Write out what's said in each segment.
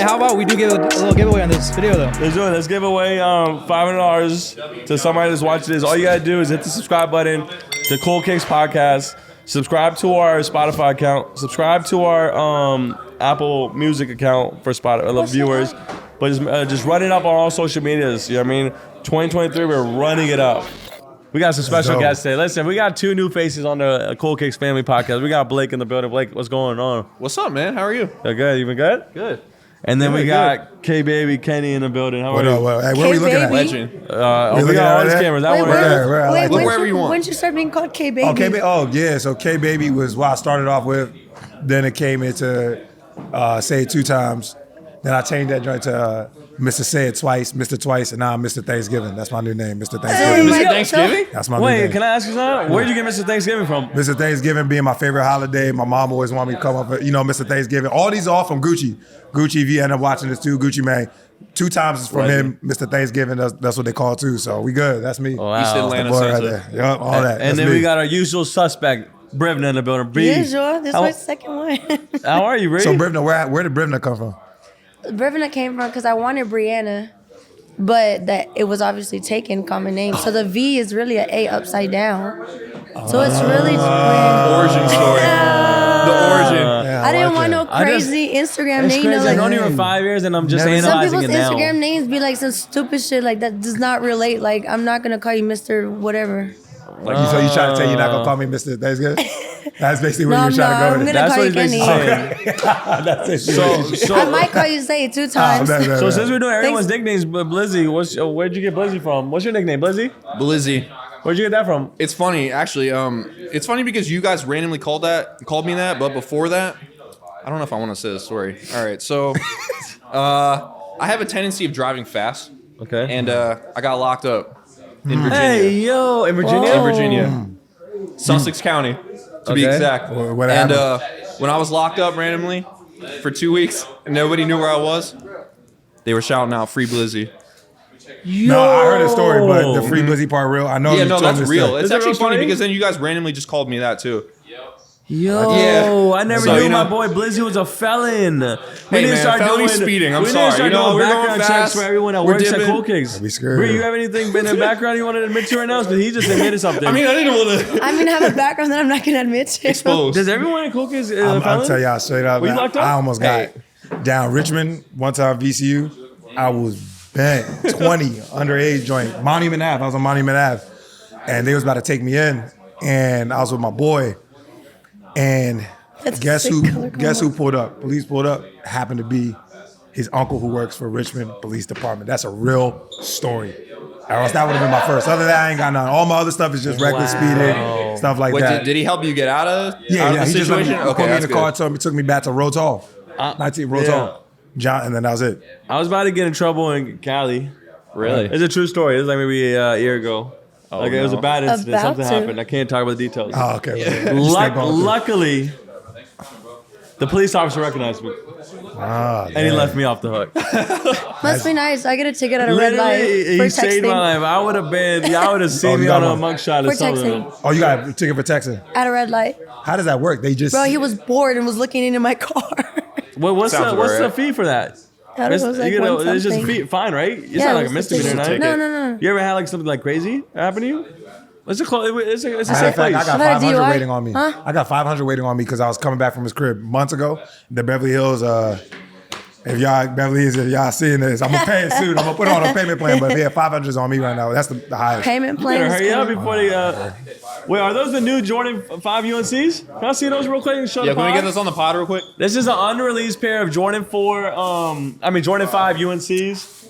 how about we do give a little giveaway on this video though? Let's do it. Let's give away $500 to somebody that's watching this. All you gotta do is hit the subscribe button to CoolKicks podcast. Subscribe to our Spotify account. Subscribe to our Apple Music account for Spotify viewers. But just run it up on all social medias. You know what I mean? 2023, we're running it up. We got some special guests today. Listen, we got 2 new faces on the CoolKicks family podcast. We got Blake in the building. Blake, what's going on? What's up, man? How are you? Good. You been good? Good. And then we got K-Baby Kenny in the building. How are you? Hey, what are we looking at? Legend. We got all these cameras. That one right there. Wait, look wherever you want. When did you start being called K-Baby? Oh, K-Baby. Oh, yeah. So K-Baby was what I started off with. Then it came into Say It 2 Times. Then I changed that joint to Mr. Say It Twice, Mr. Twice, and now I'm Mr. Thanksgiving. That's my new name, Mr. Thanksgiving. Mr. Thanksgiving? That's my new Wait, name. can I ask you something? Where'd you get Mr. Thanksgiving from? Mr. Thanksgiving being my favorite holiday. My mom always wanted me to come up with, Mr. Thanksgiving. All these are all from Gucci. Gucci, if you end up watching this too, Gucci Mane. 2 times is from him, Mr. Thanksgiving. That's what they call it too. So we good. That's me. Oh, wow. East Atlanta Santa. Yep, all that. And That's then me. we got our usual suspect, Brivna, in the building. B. Yeah, sure. This is my second one. How are you, Bree? So Brivna, where did Brivna come from? Brivna came from because I wanted Brianna, but that it was obviously taken common name. So the V is really an A upside down. So it's really Origin story. The origin. I didn't want no crazy Instagram It's name. crazy. I've Like, known you for 5 years, and I'm just Some some analyzing people's it now. Instagram names be like some stupid shit like that does not relate. Like I'm not gonna call you Mr. Whatever. So you trying to say you're not gonna call me Mr. Thanksgiving? That's basically what No, you're trying to go I'm with. gonna That's call what you he's Kenny. basically saying. That's it. So, I might call you Say It 2 times. so since we're doing everyone's Thanks. nicknames, Blizzy, where'd you get Blizzy from? What's your nickname, Blizzy? Blizzy. Where'd you get that from? It's funny, actually. It's funny because you guys randomly called me that, but before that, I don't know if I want to say this story. All right, so I have a tendency of driving fast. Okay. And I got locked up in Virginia. Hey, yo, in Virginia? In Virginia. Sussex County, to be Okay. exact. What And happened? when I was locked up randomly for 2 weeks and nobody knew where I was, they were shouting out "Free Blizzy." No, I heard a story, but the free Blizzy part real. I know. Yeah, you no, told that's me this real. stuff. It's Is it actually real funny story? because then you guys randomly just called me that too. Yo, Yeah. I never So, knew you my know- boy Blizzy was a felon. We Hey, need to man, start felony doing speeding. I'm we need to sorry. start You know, doing we're going background checks fast. for everyone that We're works at dipping. CoolKicks. We screwed. Bree, you have anything in the background you want to admit to right now? Because he just admitted something. I mean, I didn't want to I'm gonna have a background that I'm not gonna admit to. expose. does everyone at CoolKicks I'm felon? tell y'all straight up. Were you man, locked up? I almost got down Richmond one time. VCU. I was bent 20 underage joint. Monument Ave. I was on Monument Ave, and they was about to take me in, and I was with my boy, and That's a guess sick who? color Guess who combo. pulled up? Police pulled up. Happened to be his uncle who works for Richmond Police Department. That's a real story. Or else that would have been my first. Other than that, I ain't got none. All my other stuff is just reckless speeding, stuff like Wait, that. did he help you get out of Yeah, the he just let me, situation? put me in that's the car, good. took me back to Rotal. 19 Rotal. yeah. John, and then that was it. I was about to get in trouble in Cali. Really? It's a true story. It was like maybe a year ago. It was a bad incident. About Something to. happened. I can't talk about the details. Oh, okay. You stay going through. Luckily, the police officer recognized me, and he left me off the hook. Must be nice. I get a ticket at a red light Literally, for he saved my texting. life. I would have been. Y'all would have seen Oh, me you on got a one. mugshot or For something. texting. Oh, you got a ticket for texting. At a red light. How does that work? They just. Bro, he was bored and was looking into my car. What's Sounds what's about the right. fee for that? I don't know, it was like You know, one it's just something. fine, right? It's Yeah, not it like a was misdemeanor, just a right? ticket. No. You ever had like something like crazy happen to you? It's a it's a Matter safe of fact, place. I got I've had a 500 DUI. waiting on me. Huh? I got 500 waiting on me because I was coming back from his crib months ago. The Beverly Hills. If y'all seeing this, I'm gonna pay it soon. I'm gonna put it on a payment plan. But yeah, 500's on me right now. That's the highest. Payment plan Better is hurry up cool. before they. Wait, are those the new Jordan 5 UNCs? Can I see those real quick and show Yeah, the can we pod? get this on the pod real quick? This is an unreleased pair of Jordan 4. Jordan 5 UNCs.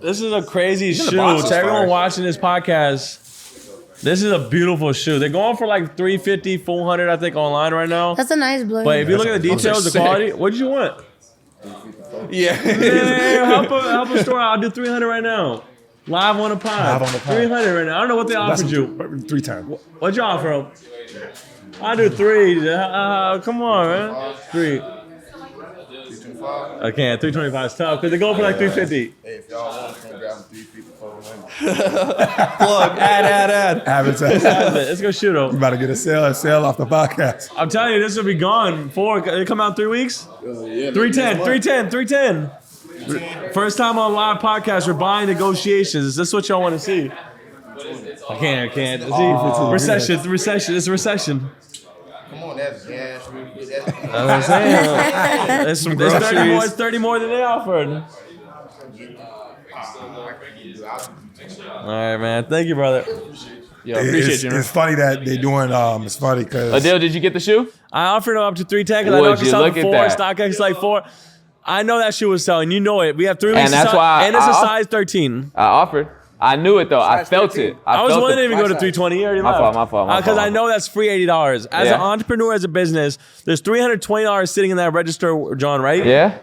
This is a crazy Even the shoe. box is To everyone fire. watching this podcast, this is a beautiful shoe. They're going for like $350, $400, I think, online right now. That's a nice blue. But if you look at the Those are details, the sick. quality, what did you want? Yeah. Man, help a store. I'll do $300 right now. Live on the pod. Live on the pod. 300 right now. I don't know what they That's offered you. 3 times. What'd you offer them? I do 3. Come on, man. 3. I can't. 325 is tough because they go for like 350. Hey, if y'all want, come grab them 350, 400. Plug, ad. Advertise. Let's go shoot You them. about to get a sale off the podcast. I'm telling you, this will be gone. It come out in 3 weeks. Yeah, 310. First time on live podcast, we're buying negotiations. This is what y'all want to see. I can't. See, recession. It's a recession. Come on, that's gas. That's what I'm saying. It's 30 more. It's 30 more than they offered. All right, man. Thank you, brother. Yo, appreciate you. It's funny that they're doing. It's funny because Adele, did you get the shoe? I offered him up to 310 because I know Would I can you sell look for at 4. that? StockX like 4. I know that shoe was selling. You know it. We have 3 weeks. And that's to sell, why and it's a I- size 13. I offered. I knew it though. I felt 13. it. I was felt wanting it. him to go to 320. He already My left. fault. Because I know that's free $80. As Yeah. an entrepreneur, as a business, there's $320 sitting in that register, John. Right? Yeah.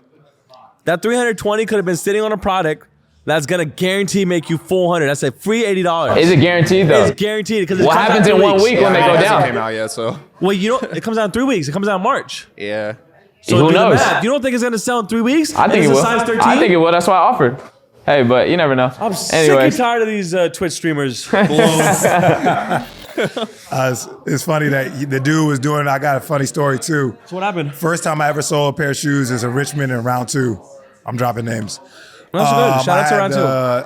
That 320 could have been sitting on a product that's gonna guarantee make you 400. That's a free $80. Is it guaranteed though? It's guaranteed because What happens in 1 week when they go It hasn't came down? out yet, so Well, it comes out in 3 weeks. It comes out in March. yeah. So Who do the knows? math. You don't think it's gonna sell in 3 weeks? I think And it it's will. a size 13? I think it will. That's why I offered. Hey, but you never know. I'm sick Anyway, and tired of these Twitch streamers. it's funny that the dude was doing. I got a funny story too. So what happened? First time I ever sold a pair of shoes is in Richmond in round 2. I'm dropping names. That's good. Shout out to round 2.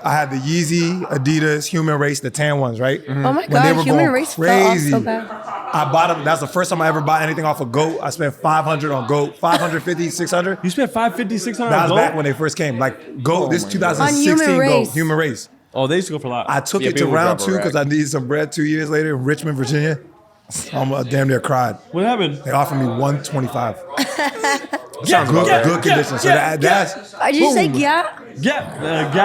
I had the Yeezy, Adidas, Human Race, the tan ones, right? Oh my When they God, were Human going Race fell off crazy. so bad. I bought them. That's the first time I ever bought anything off of GOAT. I spent $500 on GOAT, 550, 600. You spent $550, $600 That was on back gold? when they first came. Like GOAT, this On 2016 Human GOAT, Race. Human Race. Oh, they used to go for a lot. I took Yeah, it to people round drop a 2 rack. because I needed some bread 2 years later in Richmond, Virginia. I damn near cried. What happened? They offered me 125. Sounds about right. Good condition. So that's. Did you say yeah? Gap.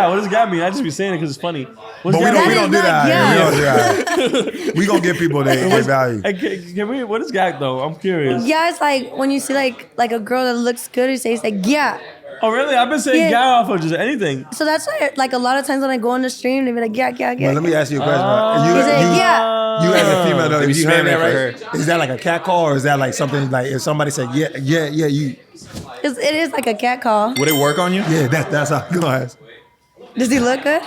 What does gap mean? I just be saying it because it's funny. What's But we gap don't mean? do that. That We don't do that. We gonna give people their value. Hey, can we? What is gap though? I'm curious. Yeah, it's like when you see like a girl that looks good, you say it's like yeah. Oh really? I've been saying Yeah. gap off of just anything. So that's why like a lot of times when I go on the stream, they be like yeah. Well, let me ask you a question. He said, yeah. You as a female, though, They be if you heard spamming that, it for right? Is that like a cat call or is that like something like if somebody said yeah, you It is like a cat call. Would it work on you? yeah, that's how go ahead. Does he look good?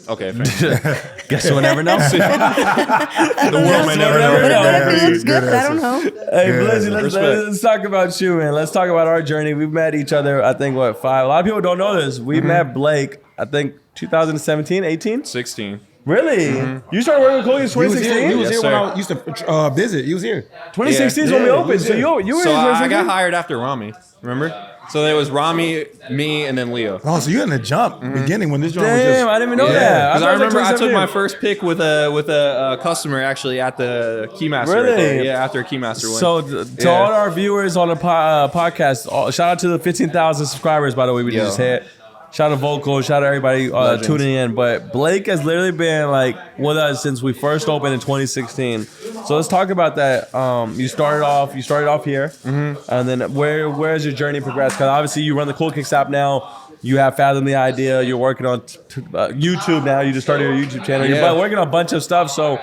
Okay, fair. Guess we'll never know. The world may never know. But Yeah, if he looks good good, I don't answer. know. Hey, Yeah, Blizzy, respect. let's talk about you, man. Let's talk about our journey. We've met each other, I think, 5? A lot of people don't know this. We met Blake, I think, 2017, 18? 16. Really? You started working with Cole in He was 2016? here Yes, when sir. I used to visit. He was here. 2016 is when we Yeah, opened. So yeah. you were So in I 2016? got hired after Rami. Remember? So there was Rami, me, and then Leo. Oh, so you're in the jump beginning when this joint was Damn, I just. didn't even know Yeah, that. because I thought it was remember I took 2017. my first pick with a customer actually at the Keymaster. Really? Right there. Yeah, after a Keymaster win. So to all our viewers on the podcast, shout out to the 15,000 subscribers, by the way, we Yo. just hit. Shout out to Vocal, shout out to everybody Legends. tuning in. But Blake has literally been like with us since we first opened in 2016. So let's talk about that. You started off here, and then where has your journey progressed? Because obviously you run the CoolKicks app now. You have fathomed the idea. You're working on YouTube now. You just started your YouTube channel. Yeah. You're working on a bunch of stuff. So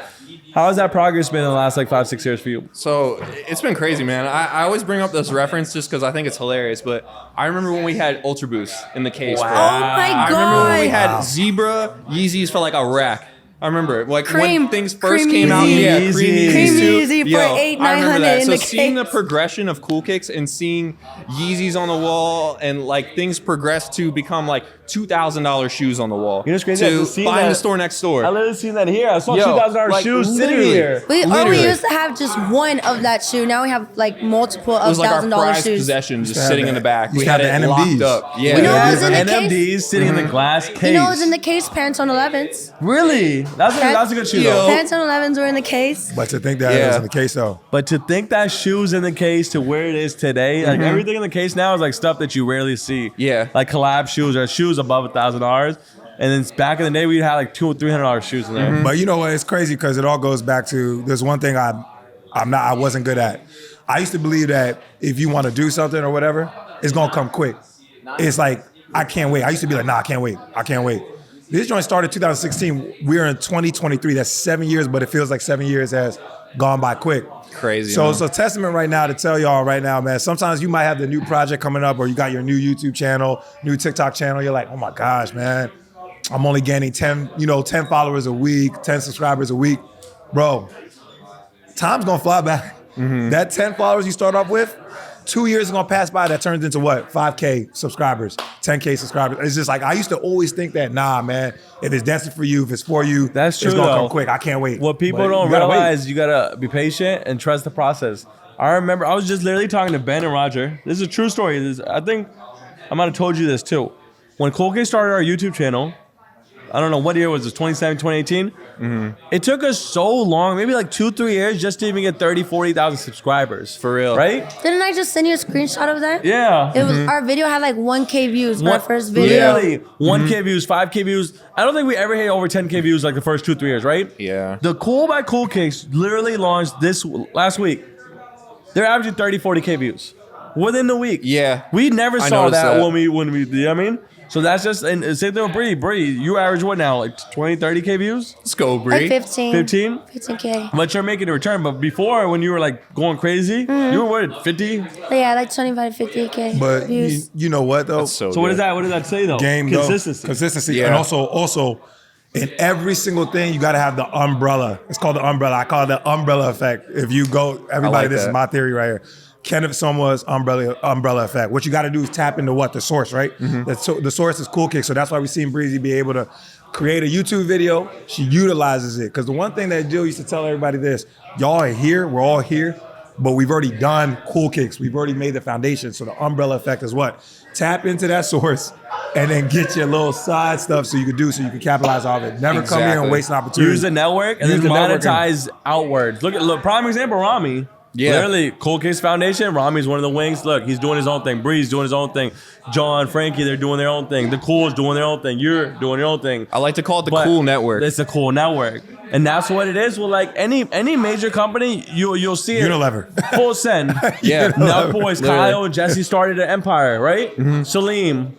how has that progress been in the last like 5-6 years for you? So it's been crazy, man. I always bring up this reference just because I think it's hilarious. But I remember when we had Ultra Boost in the case. Bro. Oh my I remember when we god. had Zebra Yeezys for like a rack. I remember like Cream- when things first cream came out. Yeezy. Yeah, Yeezy. cream Cream Yeezys too. Yeezy for Yo, $800, I remember that. in So the seeing the case. progression of CoolKicks and seeing Yeezys on the wall and like things progress to become like $2,000 shoes on the wall. You know what's crazy? I To just seen buying that- the store next door. I literally seen that here. I saw Yo, $2,000 like, shoes sitting literally. here. We Literally. used to have just one of that shoe. Now we have like multiple It of was like our $1,000 prized shoes. possession just to have sitting in that. the back. You We used to had have it the locked NMDs. up. Yeah. You know what was in the case? NMDs sitting in the glass case. You know what's in the case? Pants on 11s. Really? That's a good shoe Yo. though. Pants on 11s were in the case. But to think that Yeah. was in the case though. But to think that shoes in the case to where it is today, like everything in the case now is like stuff that you rarely see. Yeah. Like collab shoes or shoes above $1,000. And then back in the day, we had like $200 or $300 shoes in there. But you know what? It's crazy because it all goes back to there's one thing I wasn't good at. I used to believe that if you want to do something or whatever, it's gonna come quick. It's like I can't wait. I used to be like, nah, I can't wait. This joint started 2016. We're in 2023. That's 7 years, but it feels like 7 years has gone by quick. Crazy. So man. it's a testament right now to tell y'all right now, man. Sometimes you might have the new project coming up, or you got your new YouTube channel, new TikTok channel. You're like, oh my gosh, man. I'm only gaining 10 followers a week, 10 subscribers a week. Bro, time's gonna fly back. That 10 followers you start off with, 2 years is gonna pass by, that turns into what? 5K subscribers, 10K subscribers. It's just like, I used to always think that, nah, man, if it's destined for you, if it's for you, That's true, it's gonna though. come quick. I can't wait. What people But don't you gotta realize, you gotta be patient and trust the process. I remember I was just literally talking to Ben and Roger. This is a true story. I think I might have told you this too. When CoolKicks started our YouTube channel, I don't know what year was this, 2017, 2018? It took us so long, maybe like 2-3 years, just to even get 30, 40,000 subscribers. For real. Right? Didn't I just send you a screenshot of that? Yeah. It was our video had like 1K views. My first video. Literally, 1K views, 5K views. I don't think we ever hit over 10K views like the first 2-3 years, right? Yeah. The Cool by CoolKicks literally launched last week. They're averaging 30, 40K views within the week. Yeah. We never I saw noticed that, that. when we, you know what I mean? So that's just, and same thing with Bree. Bree, you average what now? Like 20, 30K views? Let's go, Bree. Like 15. 15? 15K. But you're making a return. But before, when you were like going crazy, you were what, 50? Yeah, like 25 to 50K But views. you know what though? So So what good. does that say though? Game Consistency. though. Consistency. Yeah. And also in every single thing, you gotta have the umbrella. It's called the umbrella. I call it the umbrella effect. If you go, everybody, like this that. is my theory right here. Kenneth Soma's umbrella effect. What you got to do is tap into what? The source, right? The source is CoolKicks. So that's why we seen Breezy be able to create a YouTube video. She utilizes it. Because the one thing that Jill used to tell everybody this, y'all are here, we're all here, but we've already done CoolKicks. We've already made the foundation. So the umbrella effect is what? Tap into that source and then get your little side stuff so you can capitalize off it. Never come here and Exactly. waste an opportunity. Use the network and Use then the network monetize outwards. Look, prime example, Rami. Yeah. Literally, CoolKicks Foundation, Rami's one of the wings. Look, he's doing his own thing. Bree's doing his own thing. John, Frankie, they're doing their own thing. The Cool's doing their own thing. You're doing your own thing. I like to call it the But cool network. It's a cool network. And that's what it is. Well, like any major company, you'll see it. Unilever. Full send. Yeah. Nut Boys, Literally. Kyle and Jesse started an empire, right? Salim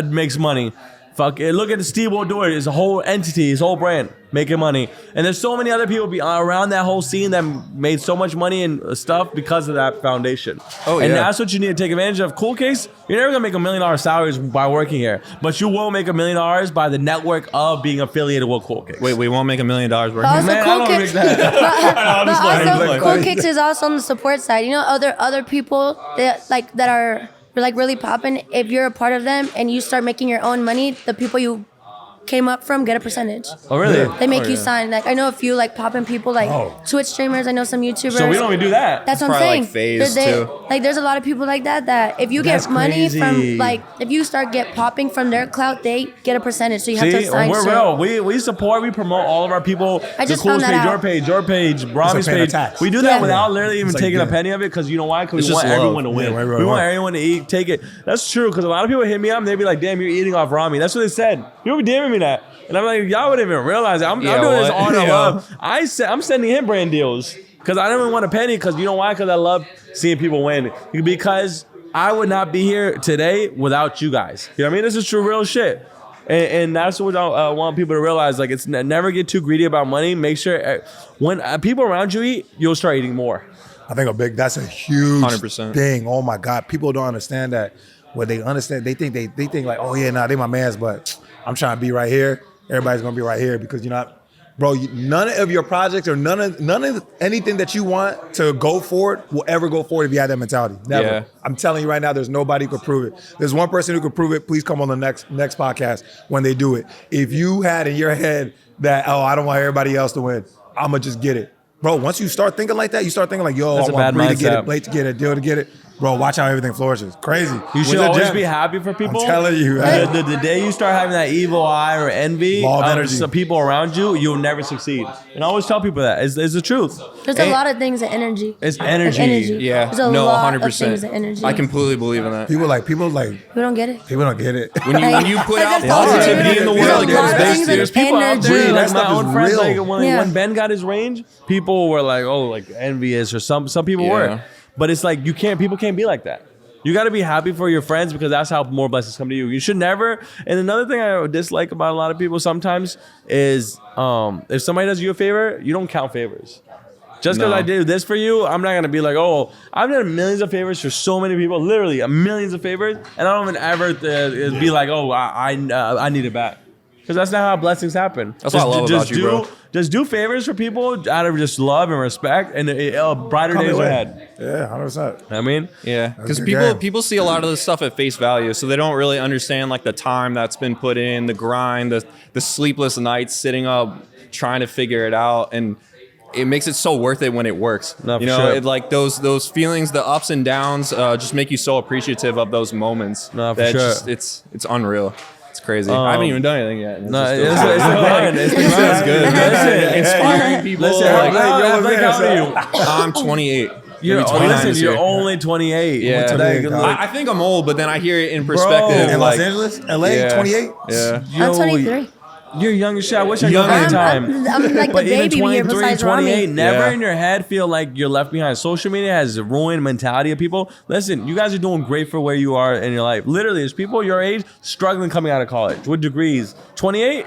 makes money. Fuck it. Look at the Steve will do it. It's a whole entity, his whole brand making money. And there's so many other people around that whole scene that made so much money and stuff because of that foundation. Oh, and yeah. that's what you need to take advantage of. CoolKicks, you're never gonna make $1 million salaries by working here, but you will make $1 million by the network of being affiliated with CoolKicks. Wait, we won't make $1 million working. But also, Man, I don't make CoolKicks. that. But also, CoolKicks is also on the support side. You know, other people that are like really popping. If you're a part of them and you start making your own money, the people you came up from get a percentage. Oh, really? They make you sign. Like I know a few like popping people, like Oh. Twitch streamers. I know some YouTubers. So we don't even do that. That's what I'm Probably saying. like FaZe, too. Like there's a lot of people like that if you That's get money crazy. from like if you start get popping from their clout, they get a percentage. So you have to See, sign we're shit. real. We support, we promote all of our people. I just the Cool's found that page, out. your page, Rami's paying a page. tax. We do that Yeah. without literally even It's like, taking a yeah. penny of it because you know why? Because It's we want just love. everyone to win. Yeah, right, we want right. everyone to eat, take it. That's true because a lot of people hit me up and they be like, "Damn, you're eating off Rami." That's what they said. People be DMing me that, and I'm like, y'all wouldn't even realize it. I'm Yeah, doing this what? on Yeah. love. I'm sending him brand deals because I don't even want a penny because you know why? Because I love seeing people win. Because I would not be here today without you guys. You know what I mean? This is true, real shit. And that's what I want people to realize. Like, it's never get too greedy about money. Make sure when people around you eat, you'll start eating more. I think that's a huge 100%. thing. Oh my God, people don't understand that. When they understand, they think like, oh yeah, nah, they my mans, but I'm trying to be right here. Everybody's gonna be right here because you're not, bro. None of your projects or none of anything that you want to go forward will ever go forward if you have that mentality. Never. Yeah. I'm telling you right now, there's nobody who could prove it. There's one person who could prove it. Please come on the next podcast when they do it. If you had in your head that, oh, I don't want everybody else to win, I'ma just get it. Bro, once you start thinking like that, you start thinking like, yo, That's I a want bad Bree to get mindset. it, Blake to get it, Deal to get it. Bro, watch how everything flourishes. Crazy. You should When's the always gem? be happy for people. I'm telling you. The day you start having that evil eye or envy Law of of energy. some people around you, you'll never succeed. And I always tell people that. It's the truth. There's a lot of things in energy. It's energy. Yeah, There's a no, lot 100%. of things in energy. I completely believe in that. People don't We don't get it. get it. When you put out Like, positivity in the there's world, a you're lot of supposed things to. There's people out energy. there, That like my stuff own is friends, real. like Yeah. when Ben got his range, people were like, oh, like envious or some people Yeah. were. But it's like people can't be like that. You got to be happy for your friends because that's how more blessings come to you. You should never. And another thing I dislike about a lot of people sometimes is if somebody does you a favor, you don't count favors. Just because No. I did this for you, I'm not going to be like, oh, I've done millions of favors for so many people, literally millions of favors, and I don't even ever be like, oh, I need it back. Because that's not how blessings happen. That's what I love about you, bro. Just do favors for people out of just love and respect, and brighter days are ahead. Yeah, 100%. I mean, Yeah, because a good game. people see a lot of this stuff at face value, so they don't really understand like the time that's been put in, the grind, the sleepless nights sitting up trying to figure it out, and it makes it so worth it when it works. No, you know, sure. it, like those feelings, the ups and downs, just make you so appreciative of those moments. No, for that sure. just, it's unreal. It's crazy. I haven't even done anything yet. It's no, just- it's the grind. It's the grind. Sounds good. Listen, Inspiring people. Listen, like, how old are you? I'm 28. You're, Maybe 29 listen, this you're year. only 28. Yeah. Like, I think I'm old, but then I hear it in perspective. In like, Los Angeles? LA? yeah. 28? Yeah. I'm 23. You're young as shit. I wish I could Young go back in and- time. I'm like the But even baby here 23, besides 28, Rami. never Yeah. in your head feel like you're left behind. Social media has ruined mentality of people. Listen, you guys are doing great for where you are in your life. Literally, there's people your age struggling coming out of college with degrees. 28,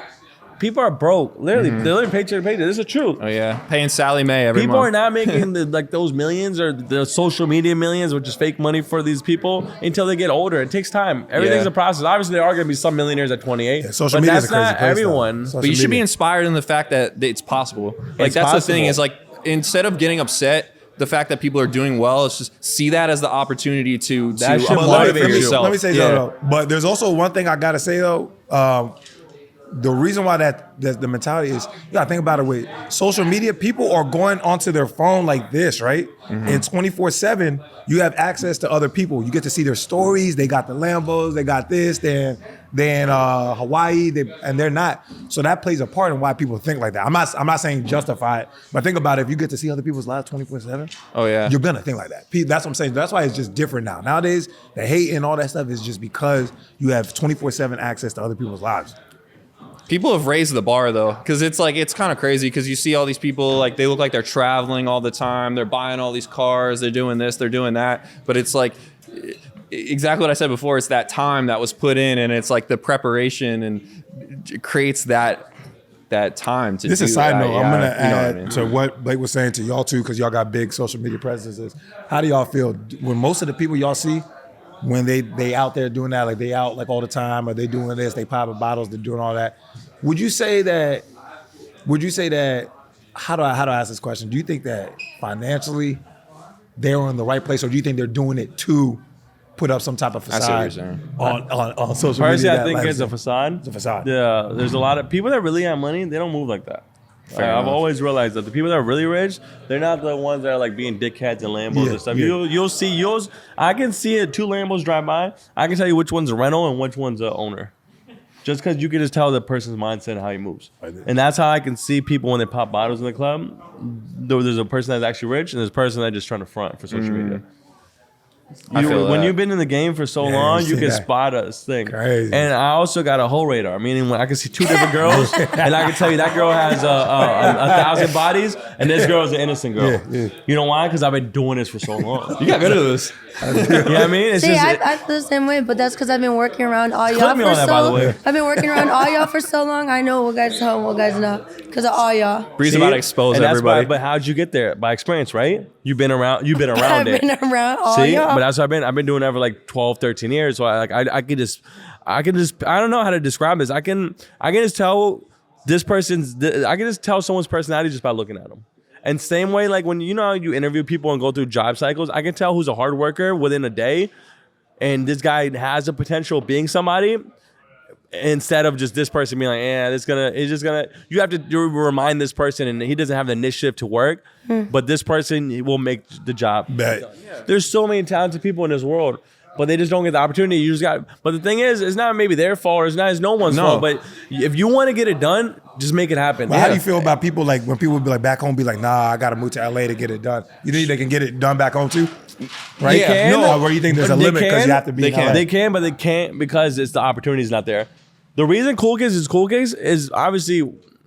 people are broke. Literally, they're living paycheck to paycheck. This is the truth. Oh yeah, paying Sally Mae every People month. are not making like those millions or the social media millions, which is fake money for these people until they get older. It takes time. Everything's Yeah. a process. Obviously, there are going to be some millionaires at 28, Yeah, social but media is that's a crazy not place, though. everyone. Social But you should be media. inspired in the fact that it's possible. Like It's that's the thing possible. is like instead of getting upset, the fact that people are doing well, it's just see that as the opportunity to That should apply it motivate for you. yourself. Let me say Yeah. something though. But there's also one thing I gotta say though. The reason why that the mentality is, you gotta think about it with social media, people are going onto their phone like this, right? And 24/7, you have access to other people. You get to see their stories. They got the Lambos, they got this, they're in Hawaii, and they're not. So that plays a part in why people think like that. I'm not saying justify it, but think about it. If you get to see other people's lives 24/7, Oh yeah. you're gonna think like that. That's what I'm saying. That's why it's just different now. Nowadays, the hate and all that stuff is just because you have 24/7 access to other people's lives. People have raised the bar though, because it's like it's kind of crazy because you see all these people like they look like they're traveling all the time, they're buying all these cars, they're doing this, they're doing that, but it's like exactly what I said before. It's that time that was put in, and it's like the preparation, and it creates that time to. This do is a side that. note. Yeah, I'm gonna you know what I add mean. to what Blake was saying to y'all too, because y'all got big social media presences. How do y'all feel when most of the people y'all see, when they out there doing that, like they out like all the time, or they doing this, they popping bottles, they're doing all that? Would you say that? How do I ask this question? Do you think that financially they're in the right place, or do you think they're doing it to put up some type of I see what you're facade saying. on social Personally, media? I think that it's a facade. It's a facade. Yeah, there's a lot of people that really have money. They don't move like that. I've enough. always realized that the people that are really rich, they're not the ones that are like being dickheads and Lambos Yeah, and stuff. yeah. You'll see yours. I can see it. 2 Lambos drive by. I can tell you which one's a rental and which one's a owner. Just because you can just tell the person's mindset and how he moves. And that's how I can see people when they pop bottles in the club. There's a person that's actually rich and there's a person that's just trying to front for social media. I feel When that. you've been in the game for so Yeah, long, you you see can that. spot a thing. Crazy. And I also got a whole radar, meaning when I can see 2 different girls, and I can tell you that girl has a 1,000 bodies, and this girl is an innocent girl. Yeah, yeah. You know why? Because I've been doing this for so long. You got good at this. You know what I mean? It's See, just, I feel the same way, but that's because I've been working around all y'all me for on that, by the way. I've been working around all y'all for so long. I know what guys tell and what guys not because of all y'all. Bree's see? about to expose And that's everybody. But how'd you get there? By experience, right? You've been around I've it. been around all See, y'all. but that's what I've been doing it for like 12, 13 years. So I could just I don't know how to describe this. I can just tell this person's I can just tell someone's personality just by looking at them. And same way, like when you know how you interview people and go through job cycles, I can tell who's a hard worker within a day, and this guy has the potential of being somebody. Instead of just this person being like, you have to remind this person, and he doesn't have the initiative to work, but this person will make the job. Bet. There's so many talented people in this world, but they just don't get the opportunity. You just got. But the thing is, it's not maybe their fault, or it's no one's fault. But if you want to get it done, just make it happen. But how do you feel about people like when people be like back home, be like, nah, I gotta move to LA to get it done? You think they can get it done back home too? Right? They can. No, where you think there's a They limit because can. you have to be in LA. They can, but they can't because the opportunity's not there. The reason CoolKicks is CoolKicks is obviously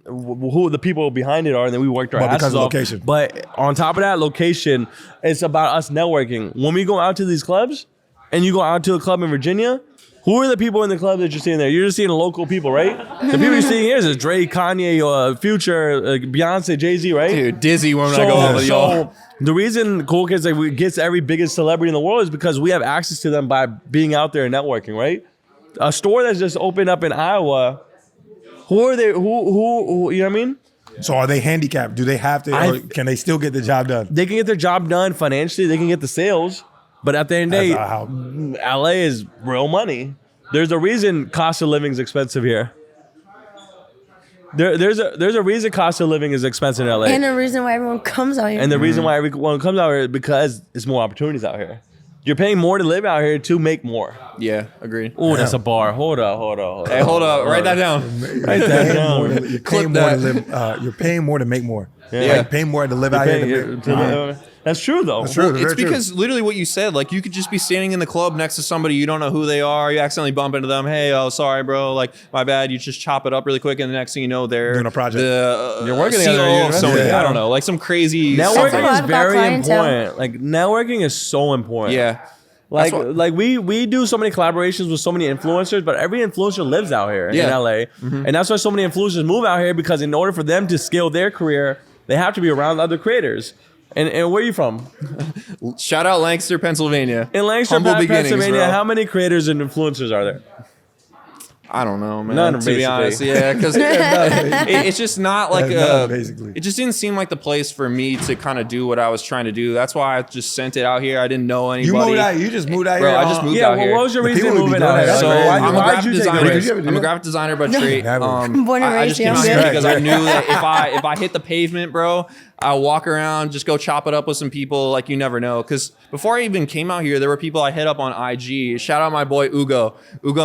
who the people behind it are, and then we worked our But because asses of off. location. But on top of that, location, it's about us networking. When we go out to these clubs, and you go out to a club in Virginia, who are the people in the club that you're seeing there? You're just seeing the local people, right? The people you're seeing here is Drake, Kanye, Future, Beyonce, Jay-Z, right? Dude, dizzy when I go over y'all. The reason CoolKicks gets every biggest celebrity in the world is because we have access to them by being out there and networking, right? A store that's just opened up in Iowa, Who are they? Who? You know what I mean? So are they handicapped? Do they have to? Or can they still get the job done? They can get their job done financially. They can get the sales, but at the end of the day, LA is real money. There's a reason cost of living is expensive here. There's a reason cost of living is expensive in LA, And the reason why everyone comes out here. and the reason why everyone comes out here is because it's more opportunities out here. You're paying more to live out here to make more. Yeah, agreed. Oh, that's a bar. Hold up. Hey, hold up. Write that down. Write that down. You're paying more to live. You're paying more to make more. Yeah. Like paying more to live out here. That's true though. That's true. It's because literally what you said, like you could just be standing in the club next to somebody, you don't know who they are, you accidentally bump into them, hey, oh, sorry, bro, like my bad, you just chop it up really quick, and the next thing you know, they're doing a project. You're working together, CEO you're of Sony. yeah. I don't know, like some crazy Networking something. is Got very clientele. important. Like networking is so important. Yeah. Like, That's what- like we do so many collaborations with so many influencers, but every influencer lives out here in LA. And that's why so many influencers move out here, because in order for them to scale their career, they have to be around other creators. And where are you from? Shout out Lancaster, Pennsylvania. In Lancaster, Humble beginnings, Pennsylvania, bro. how many creators and influencers are there? I don't know, man. None, to be basically. honest, yeah, because it's just not like None, basically. It just didn't seem like the place for me to kind of do what I was trying to do. That's why I just sent it out here. I didn't know anybody. You moved out. You just moved out Bro, here. I just moved Yeah, out well, here. what was your The reason people moving would be out doing here? that. So Why'd I'm a you graphic take it? designer. Did you ever do I'm a that? graphic designer by trade. Born and I raised just came out here. here Right, because I right. knew that if I hit the pavement, bro, I walk around, just go chop it up with some people. Like you never know. Because before I even came out here, there were people I hit up on IG. Shout out my boy Ugo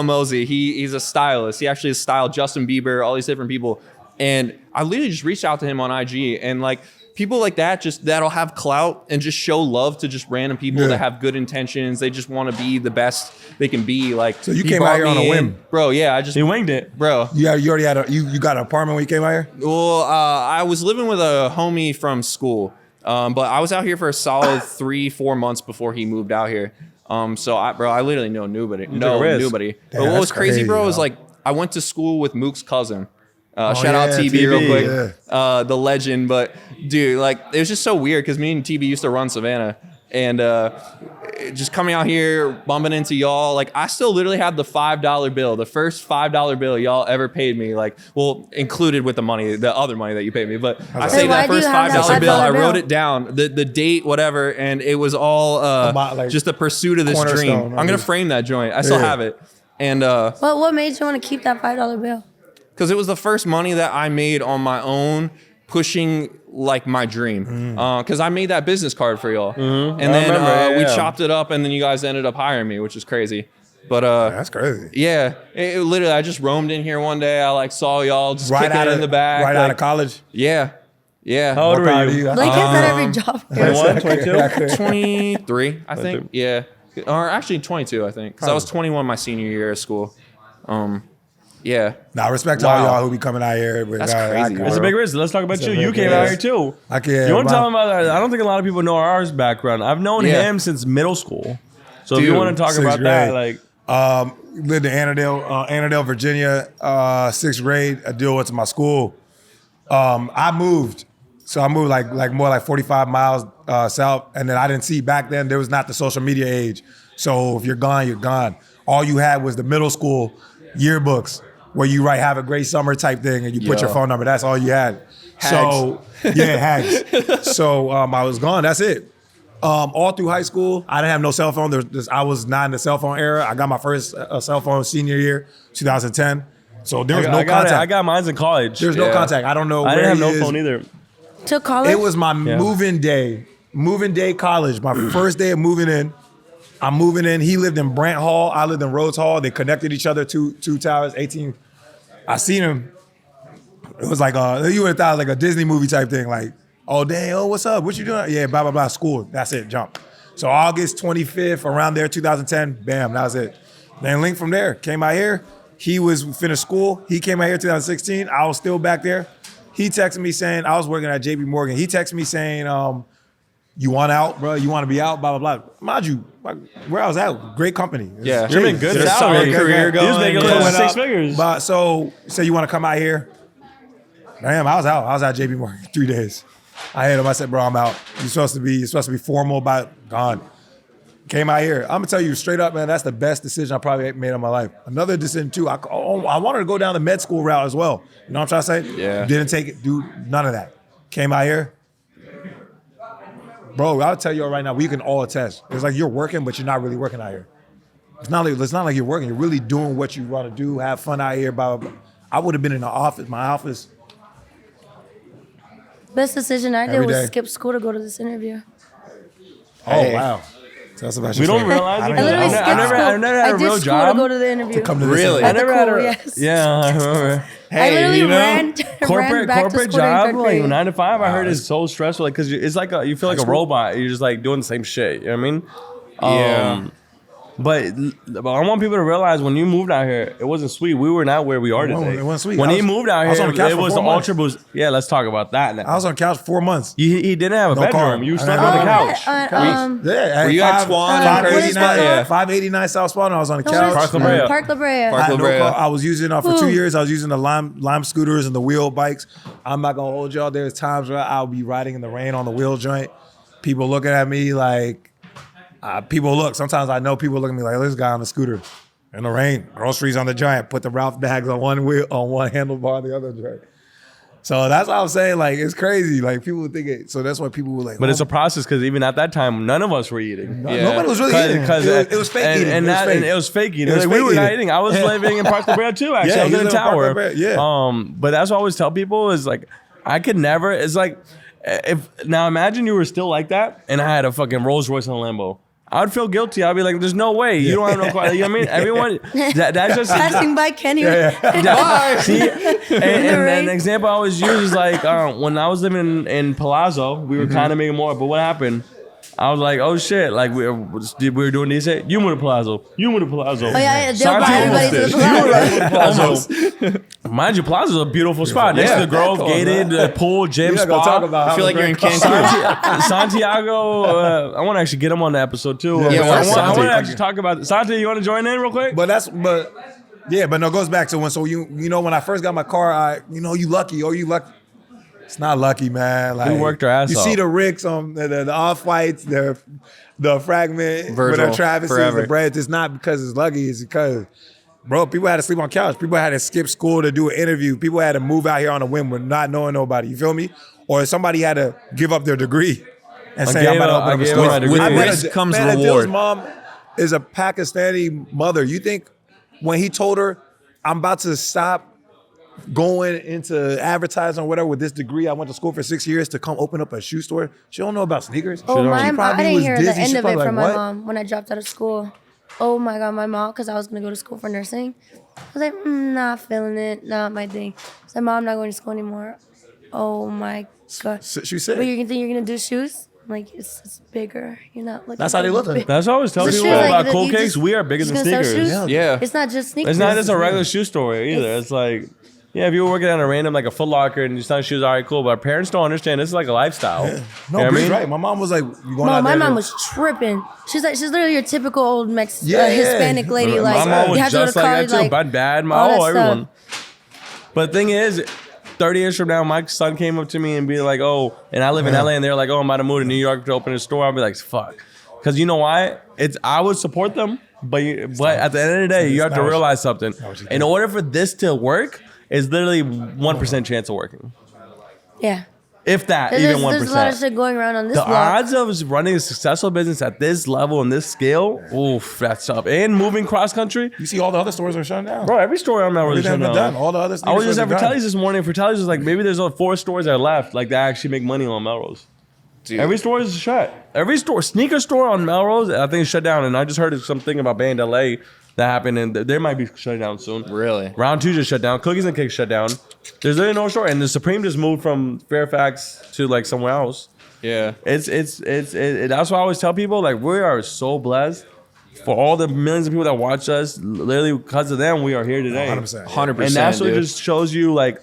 Mosey. He's a stylist. He actually has styled Justin Bieber, all these different people. And I literally just reached out to him on IG, and like people like that, just that'll have clout and just show love to just random people that have good intentions. They just want to be the best they can be. Like, So you he came brought out here on me a in. whim? Bro. Yeah, I just He winged it. bro. You already had you got an apartment when you came out here? Well, I was living with a homie from school, but I was out here for a solid 3-4 months before he moved out here. So I literally know nobody. took a risk. Nobody. Damn, But what that's was crazy, bro, crazy, was yo. like I went to school with Mook's cousin. Shout out yeah, TB real TB, quick, the legend. But dude, like it was just so weird because me and TB used to run Savannah, and just coming out here, bumping into y'all. Like I still literally have the $5 bill, the first $5 bill y'all ever paid me. Like, well, included with the money, the other money that you paid me. But I Hey, saved why that do you first have that $5 bill. I $5 wrote bill? it down, the date, whatever, and it was all Like, just the pursuit of this dream. cornerstone, I'm gonna frame that joint. I still have it, and What made you want to keep that $5 bill? because it was the first money that I made on my own, pushing like my dream. Because I made that business card for y'all, and then remember, we yeah. chopped it up, and then you guys ended up hiring me, which is crazy. But That's crazy. yeah, it literally, I just roamed in here one day. I like saw y'all just kicking it in the back. Right like, out of college. Yeah, yeah. How old More proud were of you? Blake has that every job. 21, 22? 23, I think. Yeah, or actually 22, I think, because I was 21 my senior year of school. Yeah. Nah, respect to all y'all who be coming out here. But That's crazy, It's a big risk. Let's talk about you. You came out here too. I can. You want to tell him about that? I don't think a lot of people know our background. I've known Yeah. him since middle school. So if Dude, you want to talk sixth about that, grade. like Lived in Annandale, Virginia, 6th grade. I deal with my school. I moved. So I moved like more like 45 miles south. And then I didn't see back then, there was not the social media age. So if you're gone, you're gone. All you had was the middle school yearbooks where you write "Have a great summer" type thing and you put your phone number. That's all you had. So yeah, hags. So I was gone. That's it. All through high school, I didn't have no cell phone. I was not in the cell phone era. I got my first cell phone senior year, 2010. So there was no contact. I got mine in college. There's no contact. I don't know. I where didn't have he no is. phone either. To college? It was my moving day. Moving day college. My first day of moving in. I'm moving in. He lived in Brant Hall. I lived in Rhodes Hall. They connected each other, two towers, 18. I seen him. It was like you would have thought like a Disney movie type thing. Like, oh, dang, oh, what's up? What you doing? Yeah, blah, blah, blah, school. That's it, jump. So August 25th, around there, 2010, bam, that was it. Then link from there. Came out here. He was finished school. He came out here 2016. I was still back there. He texted me saying, I was working at JP Morgan. He texted me saying, you want out, bro? You want to be out? Blah, blah, blah. Mind you, where I was at, great company. Yeah. You're making good Did a salary. solid career He was going, making yeah. close to Coming 6 up. figures. But so you want to come out here? Damn, I was out. I was at JP Morgan 3 days. I hit him. I said, bro, I'm out. You're supposed to be formal about gone. Came out here. I'm gonna tell you straight up, man. That's the best decision I probably made in my life. Another decision too. I wanted to go down the med school route as well. You know what I'm trying to say? Yeah. Didn't take it. Do none of that. Came out here. Bro, I'll tell you right now, we can all attest. It's like you're working, but you're not really working out here. It's not like you're working. You're really doing what you want to do, have fun out here, blah, blah, blah. I would have been in my office. Best decision I did Every was day. skip school to go to this interview. Oh, wow. Tell us about We your don't story. realize it. I literally I skipped never- school. I never had a I did real school job to go to the interview. Come to this Really? event. I never had a. Yes. Yeah, I remember. I literally you know, ran corporate back to corporate school during job third like grade. 9 to 5. I heard is so stressful, like because it's like you feel like a robot. You're just like doing the same shit. You know what I mean? Yeah. But I want people to realize when you moved out here, it wasn't sweet. We were not where we are today. It wasn't sweet. When I he was- moved out I was here, on the couch it for was 4 the months. Ultra Boost. Yeah, let's talk about that now. I was on the couch 4 months. He didn't have a No bedroom. car. You I slept had on the no couch. Yeah, Were you at Twan and Crazy Spot? Yeah. 589 South Spalding. I was on the No, couch. Park La Brea. Park La Brea. Park I had La no Brea. car. I was using for Ooh. 2 years. I was using the lime scooters and the wheel bikes. I'm not gonna hold y'all. There's times where I'll be riding in the rain on the wheel joint. People looking at me like, sometimes I know people looking at me like, this guy on the scooter in the rain, groceries on the joint, put the Ralph bags on one wheel, on one handlebar, on the other joint. So that's what I'm saying. Like, it's crazy. Like, people would think it. So that's why people were like, But it's a process because even at that time, none of us were eating. Yeah. nobody was really eating. It was fake eating. And it was fake eating. Like, we were not eating. I was living in Park La Brea too, actually. Yeah, I was he in a lived in Park La tower. Brea, yeah. But that's what I always tell people is like, I could never, it's like, now imagine you were still like that and I had a fucking Rolls Royce and a Lambo. I'd feel guilty. I'd be like, there's no way. You don't have no car. You know what I mean? Everyone, that's just. Passing by Kenny. See, and an example I always use is like when I was living in Palazzo, we were kind of making more. But what happened? I was like, oh shit! Like we were doing this. You move to Palazzo. You move to Palazzo. Oh yeah, they'll Santi buy everybody to the almost Palazzo. Palazzo. Mind you, Palazzo's a beautiful spot. Next to the Grove, gated pool, gym, We're not gonna spa. talk about I feel like you're in Cancun. Santiago, I want to actually get him on the episode too. Yeah, I where's want Santi? to actually talk about Santi. You want to join in real quick? But no, it goes back to when I first got my car, you lucky. It's not lucky, man. Like, We worked our ass You off. see the Ricks on the off-whites, the fragment, Virgil, the Travises, forever. the Breads. It's not because it's lucky. It's because, bro, people had to sleep on couch. People had to skip school to do an interview. People had to move out here on a whim with not knowing nobody. You feel me? Or somebody had to give up their degree and say, I'm about to open up a gave store. up my degree. With I met risk comes man, reward. Adil's mom is a Pakistani mother. You think when he told her, I'm about to stop going into advertising or whatever with this degree, I went to school for 6 years to come open up a shoe store. She don't know about sneakers. Oh, She I probably didn't was hear the dizzy. end She of it probably from like, my what? mom when I dropped out of school. Oh my God, my mom, because I was going to go to school for nursing. I was like, not feeling it, not my thing. I said, Mom, I'm not going to school anymore. Oh my God. She said. But you think you're going to do shoes? I'm like, it's bigger. You're not looking That's how they look at it. That's what I always tell The people shoes, like, about you CoolKicks. just- We are bigger just than gonna sell sneakers. shoes? Yeah. It's not just sneakers. It's not just a regular shoe store either. It's like, yeah, if you were working at a random like a Foot Locker and you sell shoes, all right, cool. But our parents don't understand. This is like a lifestyle. No, You know but what I he's mean? right. My mom was like, you going No, out my there mom to- was tripping. She's literally your typical old Yeah, Hispanic lady. My Like, mom you was have to go to just like college. that too. Like, Bad. all that Everyone. But the thing is, 30 years from now, my son came up to me and be like, oh, and I live in LA, and they're like, oh, I'm about to move to New York to open a store. I'll be like, fuck. Because you know why? I would support them, but at the end of the day, you have to realize something. In order for this to work, it's literally 1% chance of working. yeah. If that, There's even 1%. a lot of shit going around on this The block. odds of running a successful business at this level and this scale, oof, that's tough. And moving cross country, You see all the other stores are shutting down. bro, every store I'm at really Everything shut been down. done. All the other I was sneaker just at stores are done. Fratelli's this morning. Fratelli's was like, maybe there's only 4 stores that are left, like that actually make money on Melrose. Dude. Every store is shut. Every store, sneaker store on Melrose, I think is shut down. And I just heard something about Band LA that happened, and they might be shutting down soon. Really? Round 2 just shut down. Cookies and Kicks shut down. There's literally no store, and the Supreme just moved from Fairfax to like somewhere else. Yeah. It's that's why I always tell people, like, we are so blessed for all the millions of people that watch us. Literally because of them, we are here today. 100%. 100%. And that's what dude. just shows you, like,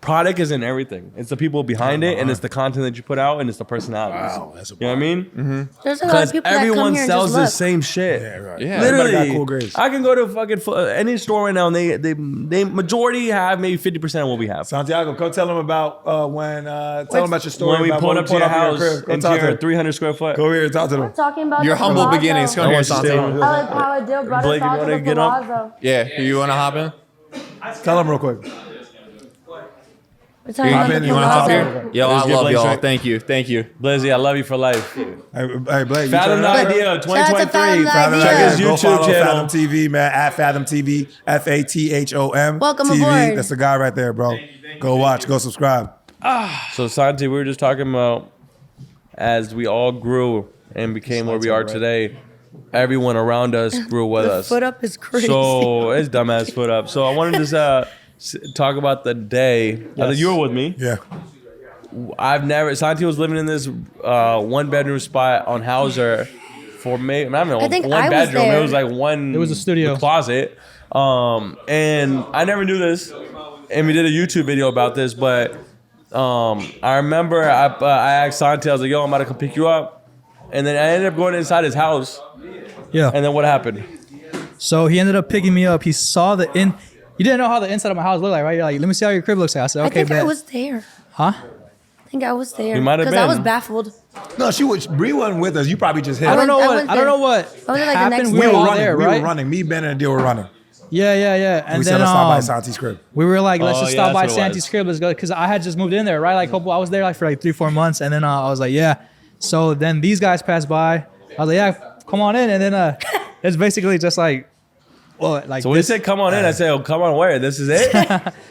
product isn't everything. It's the people behind it, and it's the content that you put out, and it's the personalities. Wow, that's a You know what I mean? There's a lot Because of people that come everyone here and sells just the look. same shit. Yeah, right. Yeah. Literally, Everybody got cool grades. I can go to fucking any store right now, and they majority have maybe 50% of what we have. Santiago, go tell them about when. Tell them about your story. When we about pulled up to your house crib. Go into talk to your them. 300 square foot. Go here and talk to them. Talking about Your the humble Palazzo. beginnings. Come I here, want you to Santi. stay on. How Adele brought Blake, us you all wanna to the get up? Palazzo. Yeah, you want to hop in? Tell them real quick. We're talking Hop about in. the You want to hop Palazzo. here? Yo, Let's I get love Blake y'all. straight. Thank you. Thank you. Blizzy, I love you for life. Hey, Blake. you Fathom turn the it up, bro. Idea Shout out to 2023. Fathom the Fathom Idea. Check his Go YouTube follow channel. Fathom TV, man. At Fathom TV. FATHOM. Welcome TV. aboard. That's the guy right there, bro. Go watch. Go subscribe. So Santi, we were just talking about as we all grew and became where we are today, everyone around us grew with The us. foot up is crazy. So it's dumbass foot up. So I wanted to talk about the day. I think you were with me. Yeah. Santi was living in this one bedroom spot on Hauser for me. I don't know, I think one I was bedroom. there. It was like one. It was a studio. closet. And I never knew this. And we did a YouTube video about this, but I remember I asked Santi, I was like, yo, I'm about to come pick you up. And then I ended up going inside his house. Yeah. And then what happened? So he ended up picking me up. He saw the in. You didn't know how the inside of my house looked like, right? You're like, let me see how your crib looks like. I said, I okay, think I bet. was there. Huh? I think I was there. You might have Because I been. was baffled. No, Bree wasn't with us. You probably just hit. I don't know I what. went I don't know there. what I was there, like, the happened. next We day. were all running. there, We right? were running. Me, Ben, and Adele were running. Yeah. And We then said let's stop by Santi's crib. we were like, let's Oh, just yeah, stop by that's what it Santi's was. crib. Let's go, because I had just moved in there, right? Like, I was there like for like 3-4 months, and then I was like, yeah. So then these guys passed by. I was like, yeah, come on in, and then it's basically just like, well, like So when he this. said, come on in, I said, oh, come on where? This is it?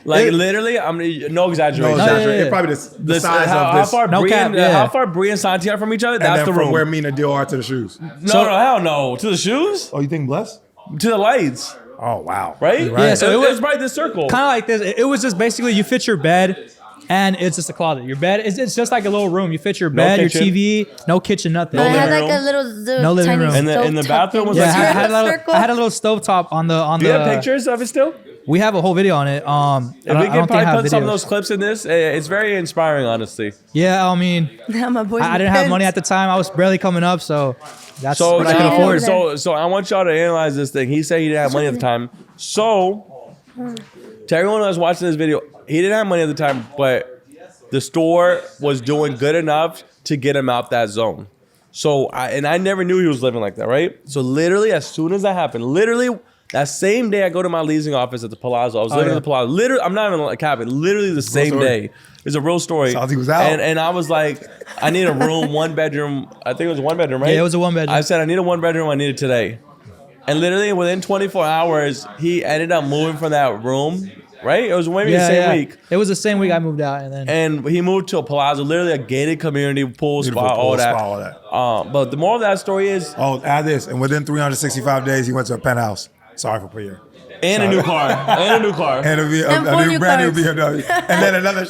Like, literally, I'm no exaggeration. No, yeah. It probably the size how, of how this. far No Bree cap, and, yeah. how far Bree and Santi are from each other? and That's then the from room. where me and Adele are to the shoes. No, hell no. To the shoes? Oh, you think bless? To the lights. Oh, wow. Right? You're right. Yeah, so it was right this circle. kind of like this. It was just basically you fit your bed, and it's just a closet. Your bed it's just like a little room. You fit your bed, your kitchen? TV, no kitchen, nothing. But I had living like room? a little No living tiny room. And the stovetop bathroom thing. was Yeah, like- I had a little stovetop on the. Do you have pictures of it still? We have a whole video on it. If I we don't can think I probably have put some of videos. those clips in this, it's very inspiring, honestly. Yeah, I mean, Now my boys I didn't have money at the time. I was barely coming up, so that's So, what I could Yeah. afford. so I want y'all to analyze this thing. He said he didn't have money at the time. So, to everyone that was watching this video, he didn't have money at the time, but the store was doing good enough to get him out that zone. So, I never knew he was living like that, right? So, literally, as soon as that happened, that same day I go to my leasing office at the Palazzo. I was living yeah. at the Palazzo. Literally, I'm not even like capping. Literally the same story. day. It's a real story. Santi was out. And I was like, I need a room, one bedroom. I think it was a one bedroom, right? Yeah, it was a one bedroom. I said, I need a one bedroom. I need it today. And literally within 24 hours, he ended up moving from that room, right? It was maybe the same week. It was the same week I moved out, and then And he moved to a Palazzo, literally a gated community, pool, Beautiful spa, pool, all that. spa, all that. But the moral of that story is, Oh, add this. And within 365 days, he went to a penthouse. Sorry for putting you. and a new car. And a new car. And And a four new new brand new cars. BMW. And then another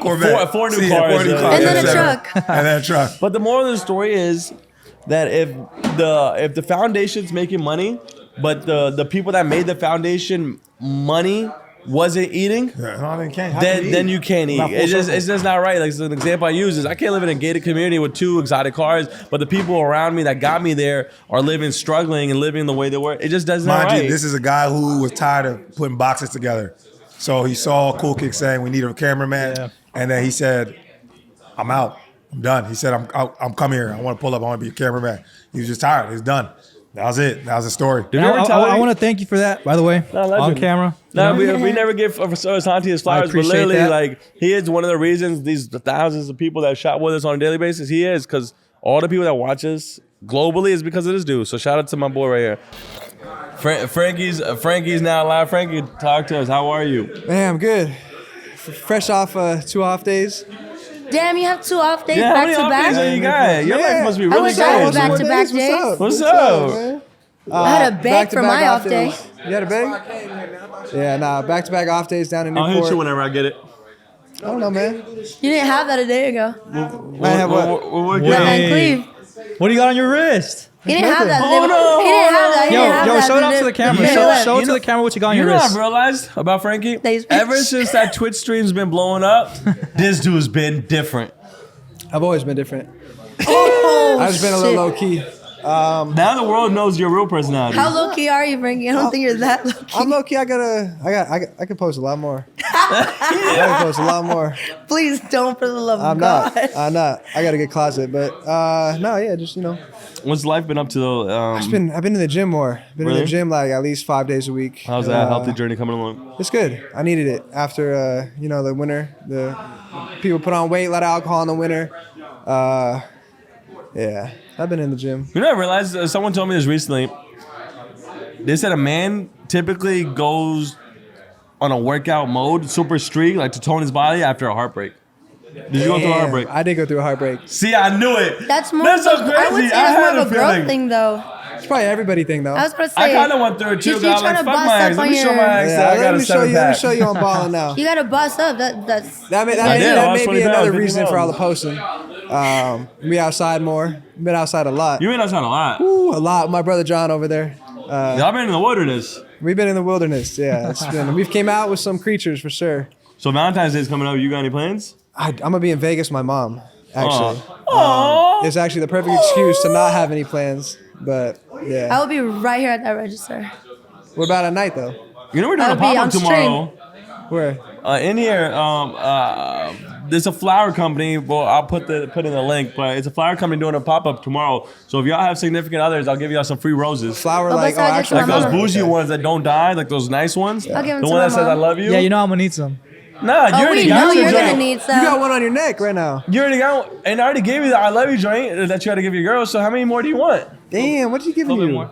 Corvette. Four new See, cars, Four new yeah. cars. And then a Yes, sir. truck. And then a truck. But the moral of the story is that if the foundation's making money, but the people that made the foundation money wasn't eating, Yeah, no, then can't. How can then you can't eat. Not full It's circle. just not right. Like, so an example I use is I can't live in a gated community with 2 exotic cars, but the people around me that got me there are living, struggling, and living the way they were. It just doesn't Mind right. you, this is a guy who was tired of putting boxes together. So he saw CoolKicks saying we need a cameraman, Yeah. and then he said, "I'm out. I'm done." He said, "I'm come here. I want to pull up. I want to be a cameraman." He was just tired. He's done. That was it. That was the story. Did we ever tell I you- want to thank you for that, by the way, No, on legend. camera. No, You know? we never give Santi his flowers, but appreciate literally, that. like, he is one of the reasons these thousands of people that shot with us on a daily basis. He is, because all the people that watch us globally is because of this dude. So shout out to my boy right here. Frankie's now live. Frankie, talk to us. How are you? Man, I'm good. Fresh off 2 off days. Damn, you have 2 off days Yeah, how back many to off days back? you got? Your life must be I really wish I good. was back to back days. What's up? man? I had a bag for my off day. You had a bag? Yeah, nah, back-to-back off days down in I'll hit Newport. you whenever I get it. I don't know, man. You didn't have that a day ago. I have what? We're That man Cleve. What do you got on your wrist? He didn't have that. Hold on, He didn't have that. He didn't have Yo, that. show it off to the camera. Show it to the camera what you got on You your know what wrist. I've realized about Frankie? That he's Ever rich. since that Twitch stream's been blowing up, this dude's been different. I've always been different. Oh, I've just been a little low key. Now the world knows your real personality. How low key are you, Frankie? I don't think you're that low key. I'm low key. I can post a lot more. I can post a lot more. Please don't, for the love of I'm God. not. I'm not. I got a good closet, but no, yeah, just What's life been up to though? I've been in the gym more. Been in Really? the gym like at least 5 days a week. How's that healthy journey coming along? It's good. I needed it after the winter. The people put on weight, a lot of alcohol in the winter. Yeah, I've been in the gym. You know, I realized someone told me this recently. They said a man typically goes on a workout mode, super streak, like to tone his body after a heartbreak. Did you go through a Damn, heartbreak? I did go through a heartbreak. See, I knew it. That's more. That's so of a- I would crazy. say I that's had more of a a girl feeling. thing, though. It's probably everybody thing though. I was about to I say. kind of went through it too. You God, trying like, to fuck bust my up ex. Let on me show your- my ex that I got let a me show you. Let me 7-pack. show you I'm balling now. You gotta bust up. That's. That may I was be 20 another pounds, 50 reason for all the pounds. posting. We outside more. Been outside a lot. You been outside a lot. Ooh, a lot. My brother John over there. Y'all been in the wilderness. We've been in the wilderness. Yeah, we've came out with some creatures for sure. So Valentine's Day is coming up. You got any plans? I'm gonna be in Vegas with my mom. Actually, Aw. it's actually the perfect excuse to not have any plans. But I yeah. will be right here at that register. What about at night though? You know we're doing I'll a be pop up on stream. tomorrow. Where? In here, there's a flower company. Well, I'll put in the link, but it's a flower company doing a pop up tomorrow. So if y'all have significant others, I'll give y'all some free roses. Flower Oh, like besides your actually Like those mama. bougie ones that don't die, like those nice ones. I'll give them The to one my that says mom. "I love you." Yeah, you know I'm gonna need some. Nah, you Oh, already we got know your you're gonna joint. need some. You got one on your neck right now. You already got, and I already gave you the "I love you" joint that you got to give your girl. So how many more do you want? Damn, what you A giving little bit you? more.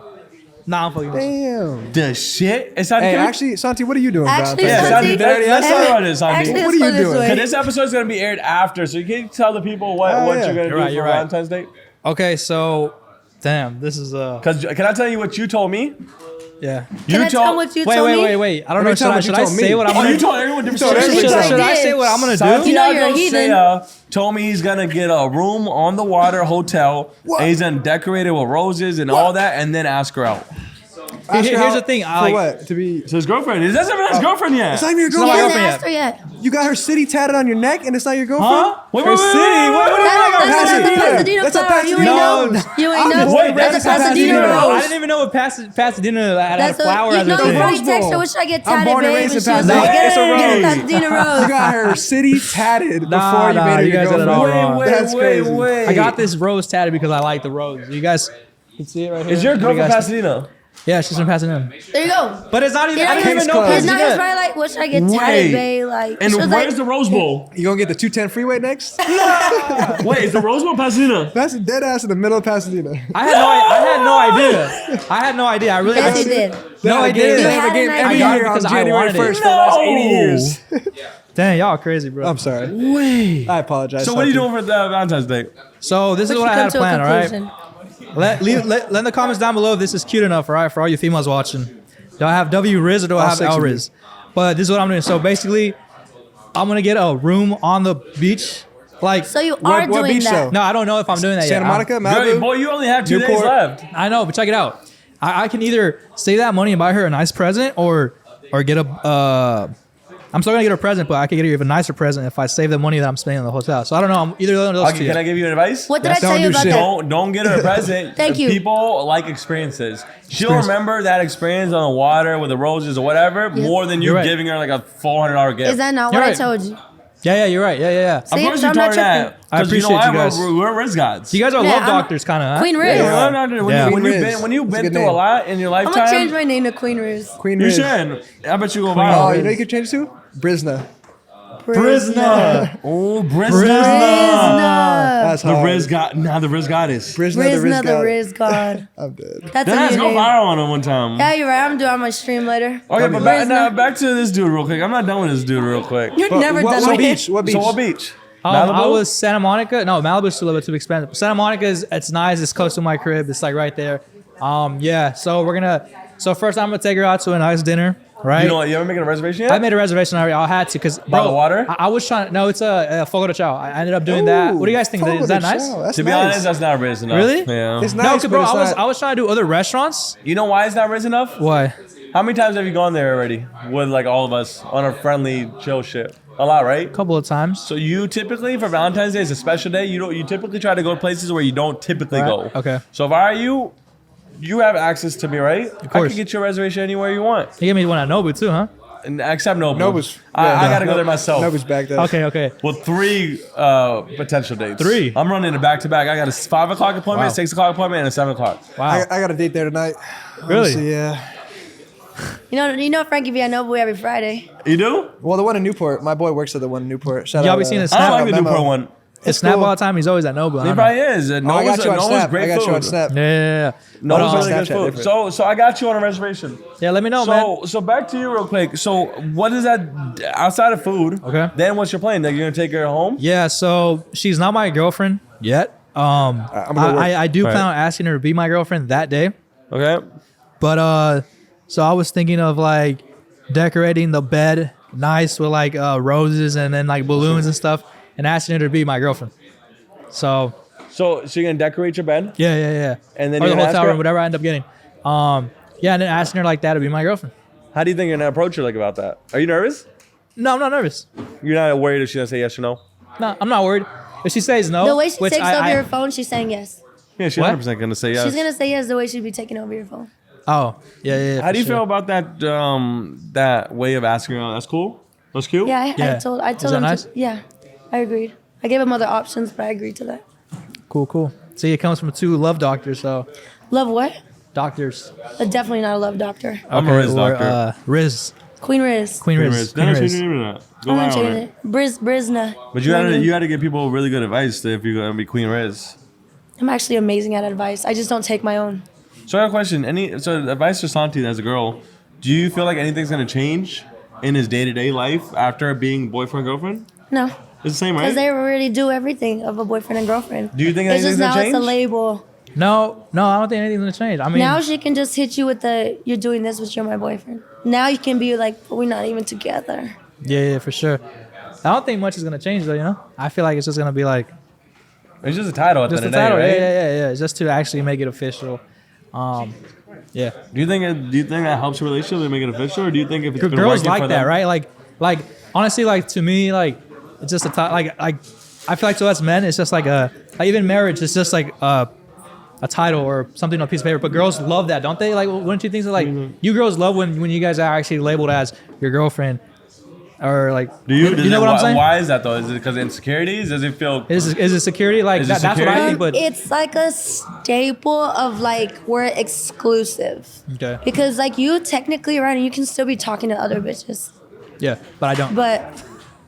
Nah, I'm fucking. Damn. The shit. It's not Hey, good. actually, Santi, what are you doing? Actually, Yeah, Valentine's Santi, Day? let's talk about this, Santi. Actually, What let's are go you this doing? way. Cause this episode's gonna be aired after, so you can tell the people what Oh, what yeah. you're gonna You're do right, for you're right. Valentine's Day. Okay, so, damn, this is Cause can I tell you what you told me? yeah. Can I You tell what you Wait, told me? wait. I don't Let me know. tell what Should you I told say me. what I'm Oh, gonna you do? told everyone different told stories. everyone. Should I Should I did. say what I'm gonna do? Santiago You know you're a heathen. Sea told me he's gonna get a room on the water hotel. And he's gonna decorate it with roses and all that, and then ask her out. Ask her Here's out the thing, I For like- what? To be. So his girlfriend. Is that even his girlfriend yet? It's not even your not my He girlfriend. hasn't girlfriend asked her yet. You got her city tatted on your neck, and it's not your girlfriend. Huh? Wait, Her wait, wait, city. wait, wait, wait, wait, That's Pasadena. a Pasadena That's a flower. You ain't Pasadena. know. You ain't know. Wait, That's that's a a Pasadena Pasadena. I rose. didn't even know what Pasadena had a That's flower you as a know, thing. before you Rose text her, Bowl. what should I get I'm tatted, born and babe? raised And in she was Pasadena. like, get It's a a rose. Pasadena rose. You got her city tatted before Nah, you made her you your guys got it all girlfriend. wrong. Wait, That's crazy. wait. I got this rose tatted because I like the rose. You guys can see it right here. Is your What do girl you from guys- Pasadena? Yeah, she's from Pasadena. There you go. But it's not even. Yeah, I didn't even Case know closed. His name is Pasadena. probably like, what should I get Wait. tatted, babe? Like, And she was where's like, the Rose Bowl? You gonna get the 210 freeway next? Wait, is the Rose Bowl Pasadena? That's a dead ass in the middle of Pasadena. I had no idea. I had no idea. I really. Yes, I you did. No, I They didn't. have had a game an every idea. I got it year on because I January wanted it. 1st for the last 80 No. years. Damn, y'all are crazy, bro. I'm sorry. Wait. I apologize. So what are you Santi. doing for Valentine's Day? So this is we what I should had come to a planned. All right. conclusion. Let in the comments down below if this is cute enough, all right, for all you females watching. Do I have W Rizz or do I All have six L of you. Rizz? But this is what I'm doing. So basically, I'm gonna get a room on the beach. Like, So you What- are what doing beach that. though? no, I don't know if I'm doing that Santa yet. Monica, Girl, Malibu? boy, you only have 2 days Newport. left. I know, but check it out. I can either save that money and buy her a nice present, or get a. I'm still gonna get her a present, but I could get her even nicer present if I save the money that I'm spending in the hotel. So I don't know. I'm either one of those Okay, two. can I give you advice? What did That's I tell don't you do about shit. that? Don't get her a present. Thank you. People like experiences. She'll remember that experience on the water with the roses or whatever more than you You're right. giving her like a $400 gift. Is that not You're what I right. told you? Yeah, you're right. Yeah. Of See, course so you I'm told not her that. tripping. I 'Cause appreciate you know you guys. We're Rizz gods. You guys are Yeah, love I'm doctors, kind of. Huh? Queen Riz. Yeah, when Yeah. when you've It's a been good through a name. lot in your I'm gonna change lifetime, my name to Queen Riz. Queen you Riz. should. I bet you go Oh, viral. you know you could change it to? Brisna. Brisna. Oh, Brisna. Brizna. That's The hard. Rizz god. Now the Rizz goddess. Brisna, the Riz Brizna, the god. Riz God. I'm dead. That's Then a let's new go name. viral on it one time. Yeah, you're right. I'm doing it on my stream later. Okay, but Brizna. back to this dude real quick. I'm not done with this dude real quick. You're never what, done what with beach? it. What beach? So what beach? I Malibu? was Santa Monica. No, Malibu's still a little bit too expensive. Santa Monica it's nice. It's close to my crib. It's like right there. Yeah. So we're gonna. So first I'm gonna take her out to a nice dinner. right? You ever making a reservation yet? I made a reservation already. I had to because By the water? I was trying. No, it's a Fogo de Chao. I ended up doing that. What do you guys think? Is that nice? That's To be nice. honest, that's not rich enough. Really? Yeah. It's No, nice, because but bro, it's I not. was trying to do other restaurants. You know why it's not rich enough? Why? How many times have you gone there already with like all of us on a friendly, chill shit? A lot, right? A couple of times. So you typically for Valentine's Day is a special day. You typically try to go to places where you don't typically Right. go. Okay. So if I are you, you have access to me, right? Of course. I can get you a reservation anywhere you want. You gave me one at Nobu too, huh? And except Nobu. Nobu's. I gotta go there myself. Nobu's back there. Okay. With 3 potential dates. 3? I'm running it back to back. I got a 5 o'clock appointment, Wow. 6 o'clock appointment, and a 7 o'clock. Wow. I got a date there tonight. Really? Honestly, yeah. You know Frankie Villanova every Friday. You do? Well, the one in Newport. My boy works at the one in Newport. Shout Y'all out. be seeing his I don't Snap like the Memo. Newport one. It's Snap cool. all the time. He's always at Nobu. He probably is. Oh, I got you on Snap. great I got food. you on Snap. Yeah. No, But, it's really good Snapchat food. So I got you on a reservation. Yeah, let me know, man. So back to you real quick. So what is that outside of food? Okay. Then what's your plan? Like you're gonna take her home? Yeah, so she's not my girlfriend yet. I'm gonna work. I do Right. plan on asking her to be my girlfriend that day. Okay. But so I was thinking of like decorating the bed nice with like roses and then like balloons and stuff, and asking her to be my girlfriend. So So you're gonna decorate your bed? yeah. And then or you're the gonna ask hotel her? room, whatever I end up getting. Yeah, and then asking her like that to be my girlfriend. How do you think you're gonna approach her like about that? Are you nervous? No, I'm not nervous. You're not worried if she's gonna say yes or no? No, I'm not worried. If she says no, The way she which takes I- over I- your phone, she's saying yes. Yeah, she's What? 100% gonna say yes. She's gonna say yes the way she'd be taking over your phone. Oh, yeah. How do you for sure. feel about that that way of asking her? That's cool? That's cute? Yeah, I Yeah. told that him. nice? Yeah, I agreed. I gave him other options, but I agreed to that. Cool. See, it comes from 2 love doctors, so Love what? doctors. Definitely not a love doctor. I'm a Rizz or, doctor. Rizz. Queen Riz. Queen Riz. Queen Dennis, you Riz. didn't even know. Go I'm viral, changing man. it. Brizna. But you had to give people really good advice if you're gonna be Queen Riz. I'm actually amazing at advice. I just don't take my own. So I have a question. So advice to Santi as a girl, do you feel like anything's gonna change in his day-to-day life after being boyfriend girlfriend? No, It's the same, right? because they already do everything of a boyfriend and girlfriend. Do you think It's just anything's gonna now it's a change? label. No, I don't think anything's gonna change. I mean, Now she can just hit you with the "you're doing this, but you're my boyfriend." Now you can be like, "We're not even together." yeah, for sure. I don't think much is gonna change though. You know, I feel like it's just gonna be like It's just a title at just the the end of the title. day, right? Yeah. It's just to actually make it official. Yeah. Do you think that helps your relationship to make it official, or do you think if it's been Girls working like for that, them, right? Like honestly, like to me, like it's just a like I feel like to us men, it's just like even marriage is just like a title or something on a piece of paper. But girls love that, don't they? Like, wouldn't you think so? Like, you girls love when you guys are actually labeled as your girlfriend, or like, Do you? you know what I'm saying? Why is that though? Is it because of insecurities? Does it feel? Is it security? Like Is it that's what I security? think. But It's like a staple of like we're exclusive. okay, Because like you technically right, and you can still be talking to other bitches, yeah, but I don't. but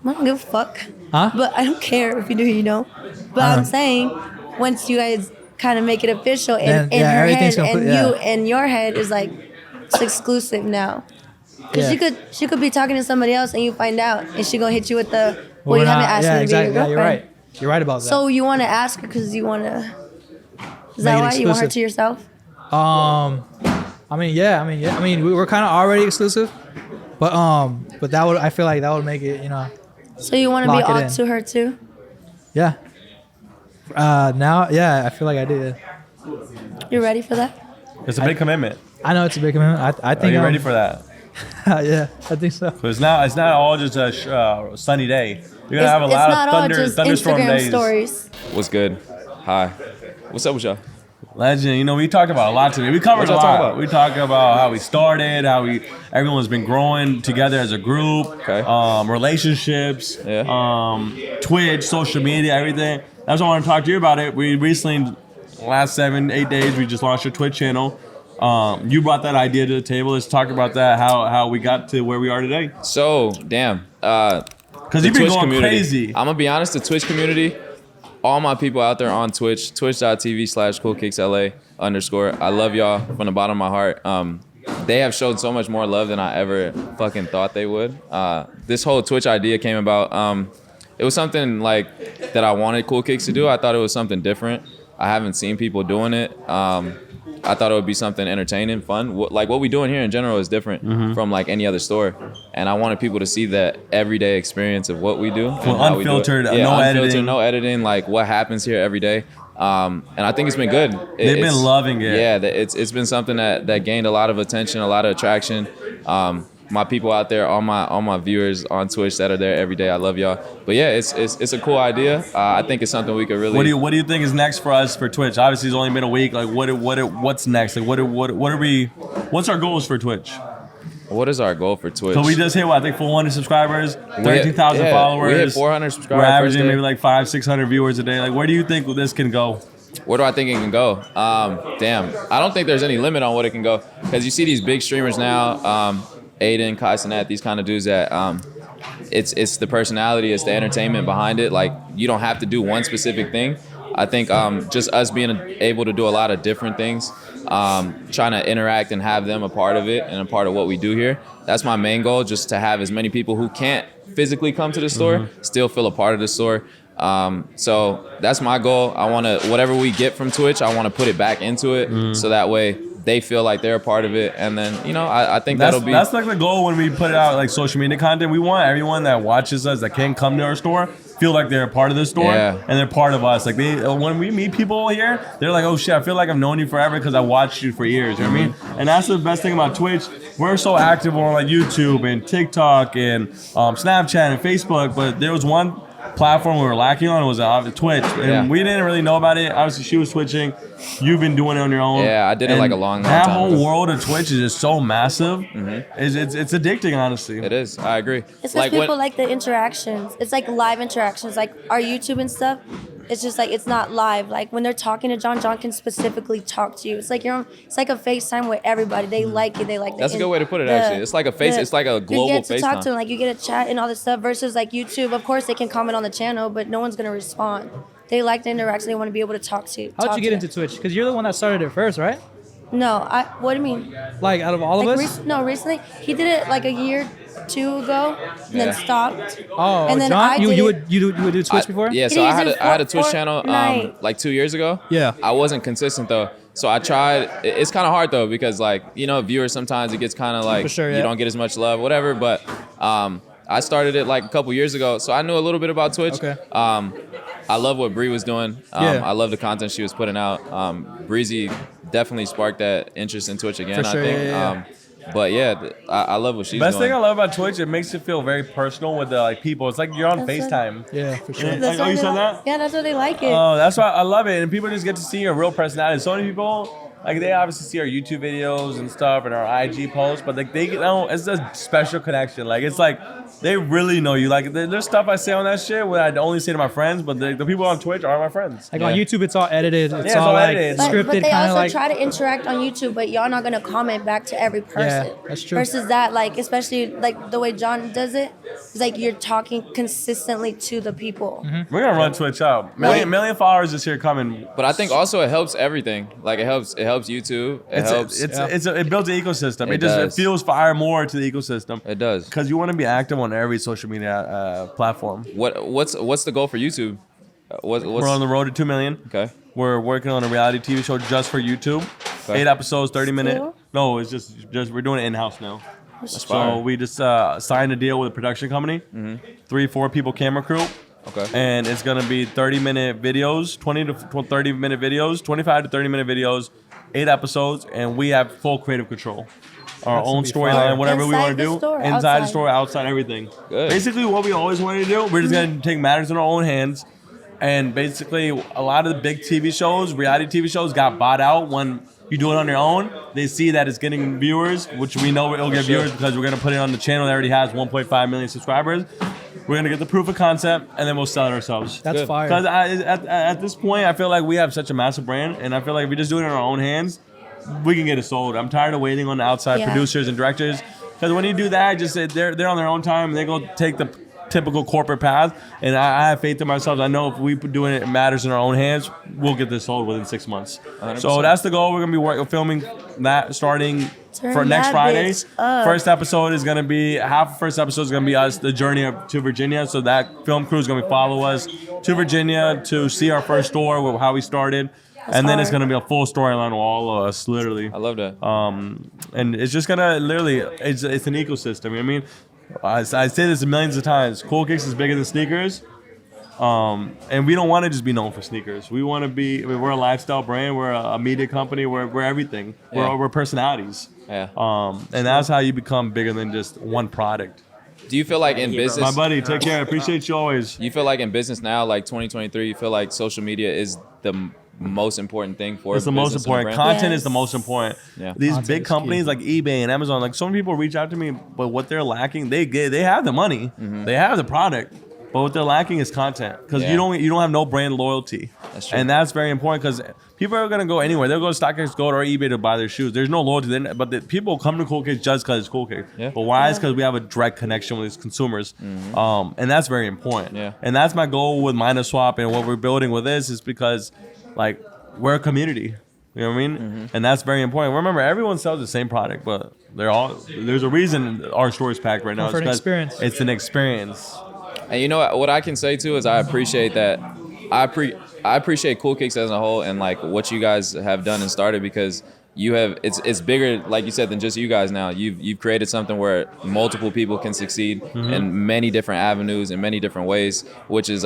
I don't give a fuck. Huh? But I don't care if you do, you know. But I'm saying once you guys kind of make it official Then, in yeah, her head everything's gonna and put- yeah. you in your head is like it's exclusive now. Because Yeah. she could be talking to somebody else and you find out and she gonna hit you with the well We're you haven't not- asked yeah, me to exactly. be your Yeah, you're girlfriend. right. You're right about that. So you want to ask her because you want to. Is that Make it why you want her exclusive. to yourself? I mean, we were kind of already exclusive, but I feel like that would make it, you know, So you want to be Lock it all in. to her too? yeah. Now, yeah, I feel like I did. You ready for that? It's a big commitment. I know it's a big commitment. I Are think you ready for that? yeah, I think so. So it's not all just a sunny day. You're gonna have a It's lot not of all just thunderstorm Instagram days. stories. What's good? Hi. What's up with y'all? Legend, you know, we talked about a lot today. We covered What a y'all talk lot. about? We talked about how we started, how everyone's been growing together as a group, Okay. relationships, Yeah. Twitch, social media, everything. That's why I want to talk to you about it. We recently, last 7-8 days, we just launched a Twitch channel. You brought that idea to the table. Let's talk about that. How we got to where we are today. So, damn. Because you've been going crazy. I'm gonna be honest, the Twitch community, all my people out there on Twitch, twitch.tv/CoolKicksLA_. I love y'all from the bottom of my heart. They have showed so much more love than I ever fucking thought they would. This whole Twitch idea came about. It was something like that I wanted CoolKicks to do. I thought it was something different. I haven't seen people doing it. I thought it would be something entertaining, fun. Like what we doing here in general is different from like any other store, and I wanted people to see that everyday experience of what we do. And how Unfiltered, we do it. no unfiltered, editing. no editing. Like what happens here every day. And I think it's been good. They've been loving it. Yeah, it's been something that gained a lot of attention, a lot of attraction. My people out there, all my viewers on Twitch that are there every day, I love y'all. But yeah, it's a cool idea. I think it's something we could really. What do you think is next for us for Twitch? Obviously, it's only been a week. Like, what's next? Like, what are we? What's our goals for Twitch? What is our goal for Twitch? So we just hit what, I think 400 subscribers, 13,000 followers. We hit 400 subscribers. We're averaging maybe like 500-600 viewers a day. Like, where do you think this can go? Where do I think it can go? Damn, I don't think there's any limit on what it can go, because you see these big streamers now, Aiden, Kai Cenat, these kind of dudes that it's the personality, it's the entertainment behind it. Like, you don't have to do one specific thing. I think just us being able to do a lot of different things, trying to interact and have them a part of it and a part of what we do here. That's my main goal, just to have as many people who can't physically come to the store still feel a part of the store. So that's my goal. I want to, whatever we get from Twitch, I want to put it back into it, so that way they feel like they're a part of it. And then, you know, I think that's like the goal when we put out like social media content. We want everyone that watches us, that can come to our store, feel like they're a part of the store, and they're part of us. Like, when we meet people here, they're like, oh shit, I feel like I've known you forever because I watched you for years. You know what I mean? And that's the best thing about Twitch. We're so active on like YouTube and TikTok and Snapchat and Facebook, but there was one platform we were lacking on, was Twitch, and we didn't really know about it. Obviously, she was twitching. You've been doing it on your own. Yeah, I did it like a long time. That whole world of Twitch is just so massive. It's addicting, honestly. It is. I agree. It's like people like the interactions. It's like live interactions, like our YouTube and stuff. It's just like, it's not live. Like when they're talking to John can specifically talk to you. It's like it's like a FaceTime with everybody. They like it. They like. That's a good way to put it. Actually, it's like a it's like a global FaceTime. You get to talk to them. Like you get a chat and all this stuff. Versus like YouTube, of course they can comment on the channel, but no one's gonna respond. They like the interaction. They want to be able to talk to. How'd you get into Twitch? Because you're the one that started it first, right? No, what do you mean? Like out of all of us? Recently he did it like a year, 2 ago, and then stopped. Oh, and then John, you would do Twitch before? Yeah, so I had a Twitch channel like 2 years ago. Yeah, I wasn't consistent though, so I tried. It's kind of hard though, because like, you know, viewers sometimes it gets kind of like you don't get as much love, whatever. But I started it like a couple years ago, so I knew a little bit about Twitch. Okay. I love what Bree was doing. I love the content she was putting out. Breezy definitely sparked that interest in Twitch again, For sure, I think. yeah. But yeah, I love what she's Best doing. thing I love about Twitch, it makes it feel very personal with the like people. It's like you're on FaceTime. Yeah, for sure. Like, oh, you said that? Yeah, that's why they like it. Oh, that's why I love it, and people just get to see your real personality. So many people, like, they obviously see our YouTube videos and stuff and our IG posts, but like they know it's a special connection. Like, it's like they really know you. Like, there's stuff I say on that shit where I only say to my friends, but the people on Twitch are my friends. Like on YouTube, it's all edited. It's all like edited. scripted, But they kind of also like. try to interact on YouTube, but y'all not gonna comment back to every person. Yeah, that's true. Versus that, like, especially like the way John does it, it's like you're talking consistently to the people. We're gonna run Twitch out. Million followers this year coming. But I think also it helps everything. Like it helps YouTube. It builds an ecosystem. It does. fuels fire more to the ecosystem. It does. Because you want to be active on every social media platform. What's the goal for YouTube? We're on the road to 2 million. Okay. We're working on a reality TV show just for YouTube. Okay. 8 episodes, 30 minutes. Still? No, it's just we're doing it in-house now. So fire. we just signed a deal with a production company. 3-4 people camera crew. Okay. And it's gonna be 30-minute videos, 20 to 30-minute videos, 25 to 30-minute videos, 8 episodes, and we have full creative control. Our own storyline, whatever we want to do, inside the store, outside, everything. Good. Basically, what we always wanted to do, we're just gonna take matters in our own hands. And basically, a lot of the big TV shows, reality TV shows, got bought out when you do it on your own. They see that it's getting viewers, which we know it'll get viewers because we're gonna put it on the channel that already has 1.5 million subscribers. We're gonna get the proof of concept, and then we'll sell it ourselves. That's fire. Because at this point, I feel like we have such a massive brand, and I feel like if we just do it in our own hands, we can get it sold. I'm tired of waiting on the outside producers and directors, because when you do that, just they're on their own time, and they go take the typical corporate path. And I have faith in myself. I know if we doing it matters in our own hands, we'll get this sold within 6 months. 100%. So that's the goal. We're gonna be filming that starting for next that Friday. bitch up. First episode is gonna be first episode is gonna be us, the journey to Virginia. So that film crew is gonna follow us to Virginia to see our first store, how we started. and then it's hard. gonna be a full storyline with all of us, literally. I love that. And it's just gonna literally, it's an ecosystem. You know what I mean, I say this millions of times. CoolKicks is bigger than sneakers. And we don't want to just be known for sneakers. We want to be. I mean, we're a lifestyle brand. We're a media company. We're everything. Yeah. We're personalities. Yeah. And that's how you become bigger than just one product. Do you feel like in business, My buddy, take care. I appreciate you always. you feel like in business now, like 2023, you feel like social media is the most important thing for It's the a most business and a important. brand? Content Yes. is the most important. Yeah. These Content big is companies key. like eBay and Amazon, like so many people reach out to me, but what they're lacking, they have the money, they have the product, but what they're lacking is content because Yeah. you don't have no brand loyalty. That's true. And that's very important because people are gonna go anywhere. They'll go to StockX Gold or eBay to buy their shoes. There's no loyalty, but the people come to CoolKicks just because it's CoolKicks. Yeah. But why? Is because we have a direct connection with these consumers, and that's very important. Yeah. And that's my goal with Minus Swap and what we're building with this is because, like, we're a community. You know what I mean? And that's very important. Remember, everyone sells the same product, but there's a reason our store is packed right now. For an It's 'cause experience. It's an experience. And you know what I can say too is I appreciate that. I appreciate CoolKicks as a whole and like what you guys have done and started because you have it's bigger, like you said, than just you guys now. You've created something where multiple people can succeed in many different avenues in many different ways, which is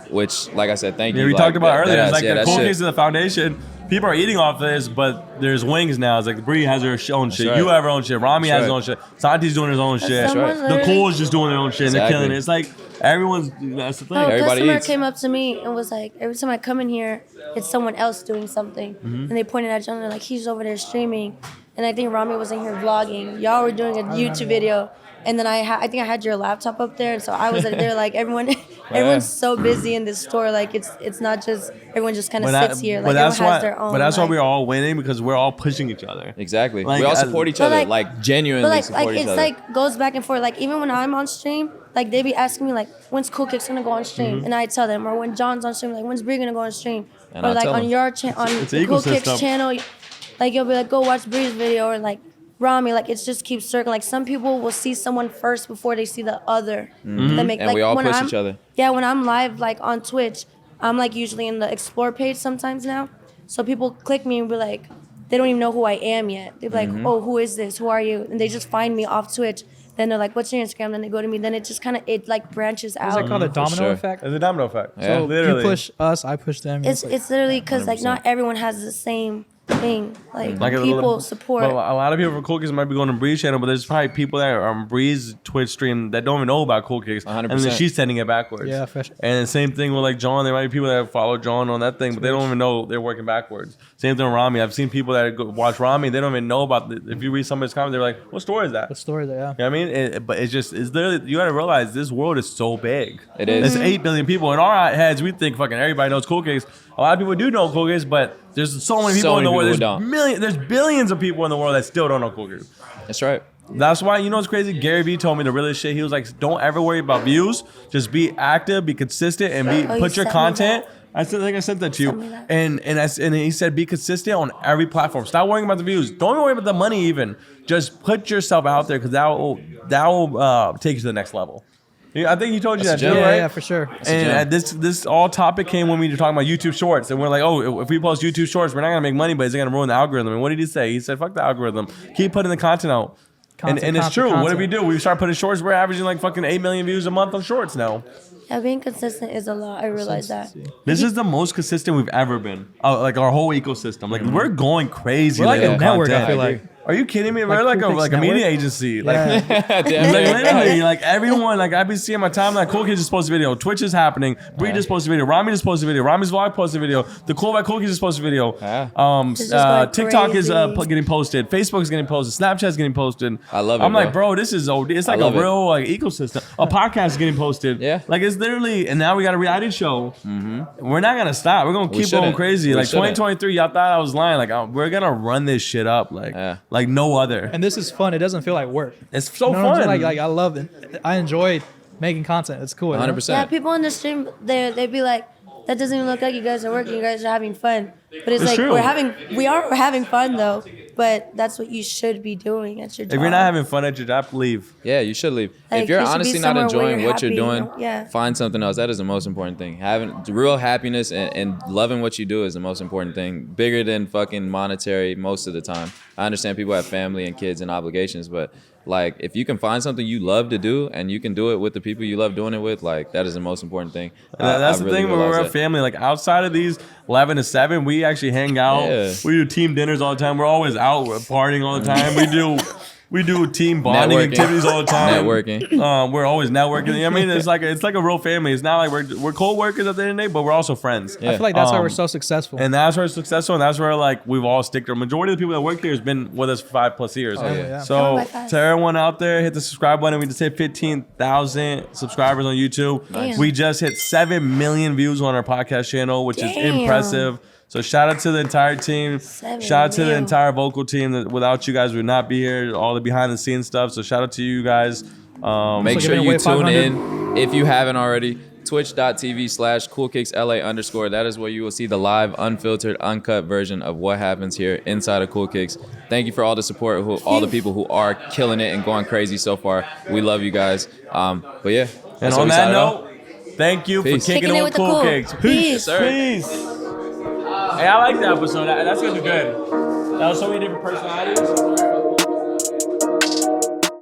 which, like I said, thank you. Yeah, we like, talked about that- earlier. that- It's like yeah, the that CoolKicks shit. is the foundation. People are eating off this, but there's wings now. It's like Bree has her own shit. right. You have your own shit. Rami has That's his right. own shit. Santi's doing his own shit. Someone The literally- Cool is just doing their own shit. And they're Exactly. killing it. It's like everyone's. That's the thing. Oh, a Everybody customer eats. came up to me and was like, every time I come in here, it's someone else doing something. And they pointed at John, they're like, he's over there streaming. And I think Rami was in here vlogging. Y'all were doing a YouTube video. And then I think I had your laptop up there. And so I was there like, everyone's so busy in this store. Like, it's not just, everyone just kind of sits here. Like, everyone has their own. But that's why like- we're all winning because we're all pushing each other. Exactly. Like, we all as- support each But other, like- like genuinely But like support each it's other. like goes back and forth. Like even when I'm on stream, like they be asking me like, when's CoolKicks gonna go on stream? Mm-hmm. And I tell them, or when John's on stream, like when's Bree gonna go on stream? And or I like tell on them. your on It's the an ecosystem. CoolKicks channel, like you'll be like, go watch Bree's video, or like Rami, like it just keeps circling. Like some people will see someone first before they see the other. That make, And like, we all when push I'm- each other. Yeah, when I'm live like on Twitch, I'm like usually in the explore page sometimes now. So people click me and be like, they don't even know who I am yet. They're like, oh, who is this? Who are you? And they just find me off Twitch. Then they're like, what's your Instagram? Then they go to me. Then it just kind of, it like branches out. Is that called a domino sure. effect? It's a domino effect. Yeah. So literally. you push us, I push them. It's literally because like not everyone has the same thing. Like Like a people little- support. But a lot of people from CoolKicks might be going to Bree's channel, but there's probably people that are on Bree's Twitch stream that don't even know about CoolKicks, 100%. and then she's sending it backwards. Yeah, for sure. And the same thing with like John. There might be people that follow John on that thing, but they don't even know they're working backwards. Same thing with Rami. I've seen people that watch Rami, they don't even know about. If you read somebody's comment, they're like, "What store is that?" The story there, yeah. You know what I mean? But it's literally, you gotta realize this world is so big. It is. There's 8 billion people. In our heads, we think fucking everybody knows CoolKicks. A lot of people do know CoolKicks, but there's so many people So in the many world. people who There's billions of people in the world that still don't know CoolKicks. That's right. That's why, you know what's crazy? Gary Vee told me the realest shit. He was like, don't ever worry about views. Just be active, be consistent, and you put your sent me content. that. I sent that to Send me you. that. And he said, be consistent on every platform. Stop worrying about the views. Don't even worry about the money even. Just put yourself out there because that will take you to the next level. I think he told you That's that a too, gem. Yeah, right? yeah, for sure. And this all topic came when we were talking about YouTube Shorts, and we're like, oh, if we post YouTube Shorts, we're not gonna make money, but is it gonna ruin the algorithm? And what did he say? He said, fuck the algorithm. Keep putting the content out. And it's true. What did we do? We start putting shorts. We're averaging like fucking 8 million views a month on shorts now. Yeah, being consistent is a lot. I realize that. This is the most consistent we've ever been. Like our whole ecosystem. Like we're going crazy. We're like a on network, content. I feel like. Are you kidding me? We're like CoolKicks a media network? agency. Like, Yeah. like literally, like everyone, like I've been seeing my time. Like CoolKicks just posted a video, Twitch is happening, Bree just posted a video, Rami just posted a video, Rami's vlog posted a video, the Cool by CoolKicks just posted a video. Yeah. It's just going TikTok is crazy. getting posted, Facebook is getting posted, Snapchat is getting posted. I love it, I'm like, bro. bro, this is OD. It's like a love it. real like ecosystem. A podcast is getting posted. Yeah. Like it's literally, and now we got a reality show. We're not gonna stop. We're gonna keep going shouldn't. crazy. We Like shouldn't. 2023, y'all thought I was lying. Like we're gonna run this shit up. Like no other. And this is fun. It doesn't feel like work. It's so You know what I'm fun. saying? Like I love it. I enjoy making content. It's cool. you know? 100%. Yeah, people on the stream, they'd be like, that doesn't even look like you guys are working. You guys are having fun. But it's like true. we're having fun though. but that's what you should be doing at your job. If you're not having fun at your job, leave. Yeah, you should leave. Like, if you're you should be honestly not somewhere where enjoying you're what you're happy, doing, you know? Yeah. find something else. That is the most important thing. Having real happiness and loving what you do is the most important thing. Bigger than fucking monetary most of the time. I understand people have family and kids and obligations, but like if you can find something you love to do and you can do it with the people you love doing it with, like that is the most important thing. That's I the really thing when we're a realized that. family. Like outside of these 11 to 7, we actually hang out. Yeah. We do team dinners all the time. We're always out partying all the time. We do team bonding Networking. activities all the time. Networking. We're always networking. I mean, it's like a real family. It's not like we're co-workers at the end of the day, but we're also friends. Yeah. I feel like that's why Um, we're so successful. And that's where we're successful, and that's where like we've all sticked. The majority of the people that work here has been with us for 5+ years. yeah. Yeah. So Oh, my God. to everyone out there, hit the subscribe button. We just hit 15,000 subscribers on YouTube. Nice. We just hit 7 million views on our podcast channel, which is Damn. impressive. So shout out to the entire team. 7 Shout out to the million. entire vocal team. That without you guys, we would not be here. All the behind the scenes stuff. So shout out to you guys. Make So sure giving you away tune 500? in if you haven't already. Twitch.tv/CoolKicksLA_. That is where you will see the live, unfiltered, uncut version of what happens here inside of Cool Kicks. Thank you for all the support, all the people who are killing it and going crazy so far. We love you guys. But yeah. And that's how on we that sign it off. note, thank you Peace. for kicking it with the Cool Kicks. Peace. Yes, sir. Peace. Hey, I like that episode. That's gonna be good. That was so many different personalities.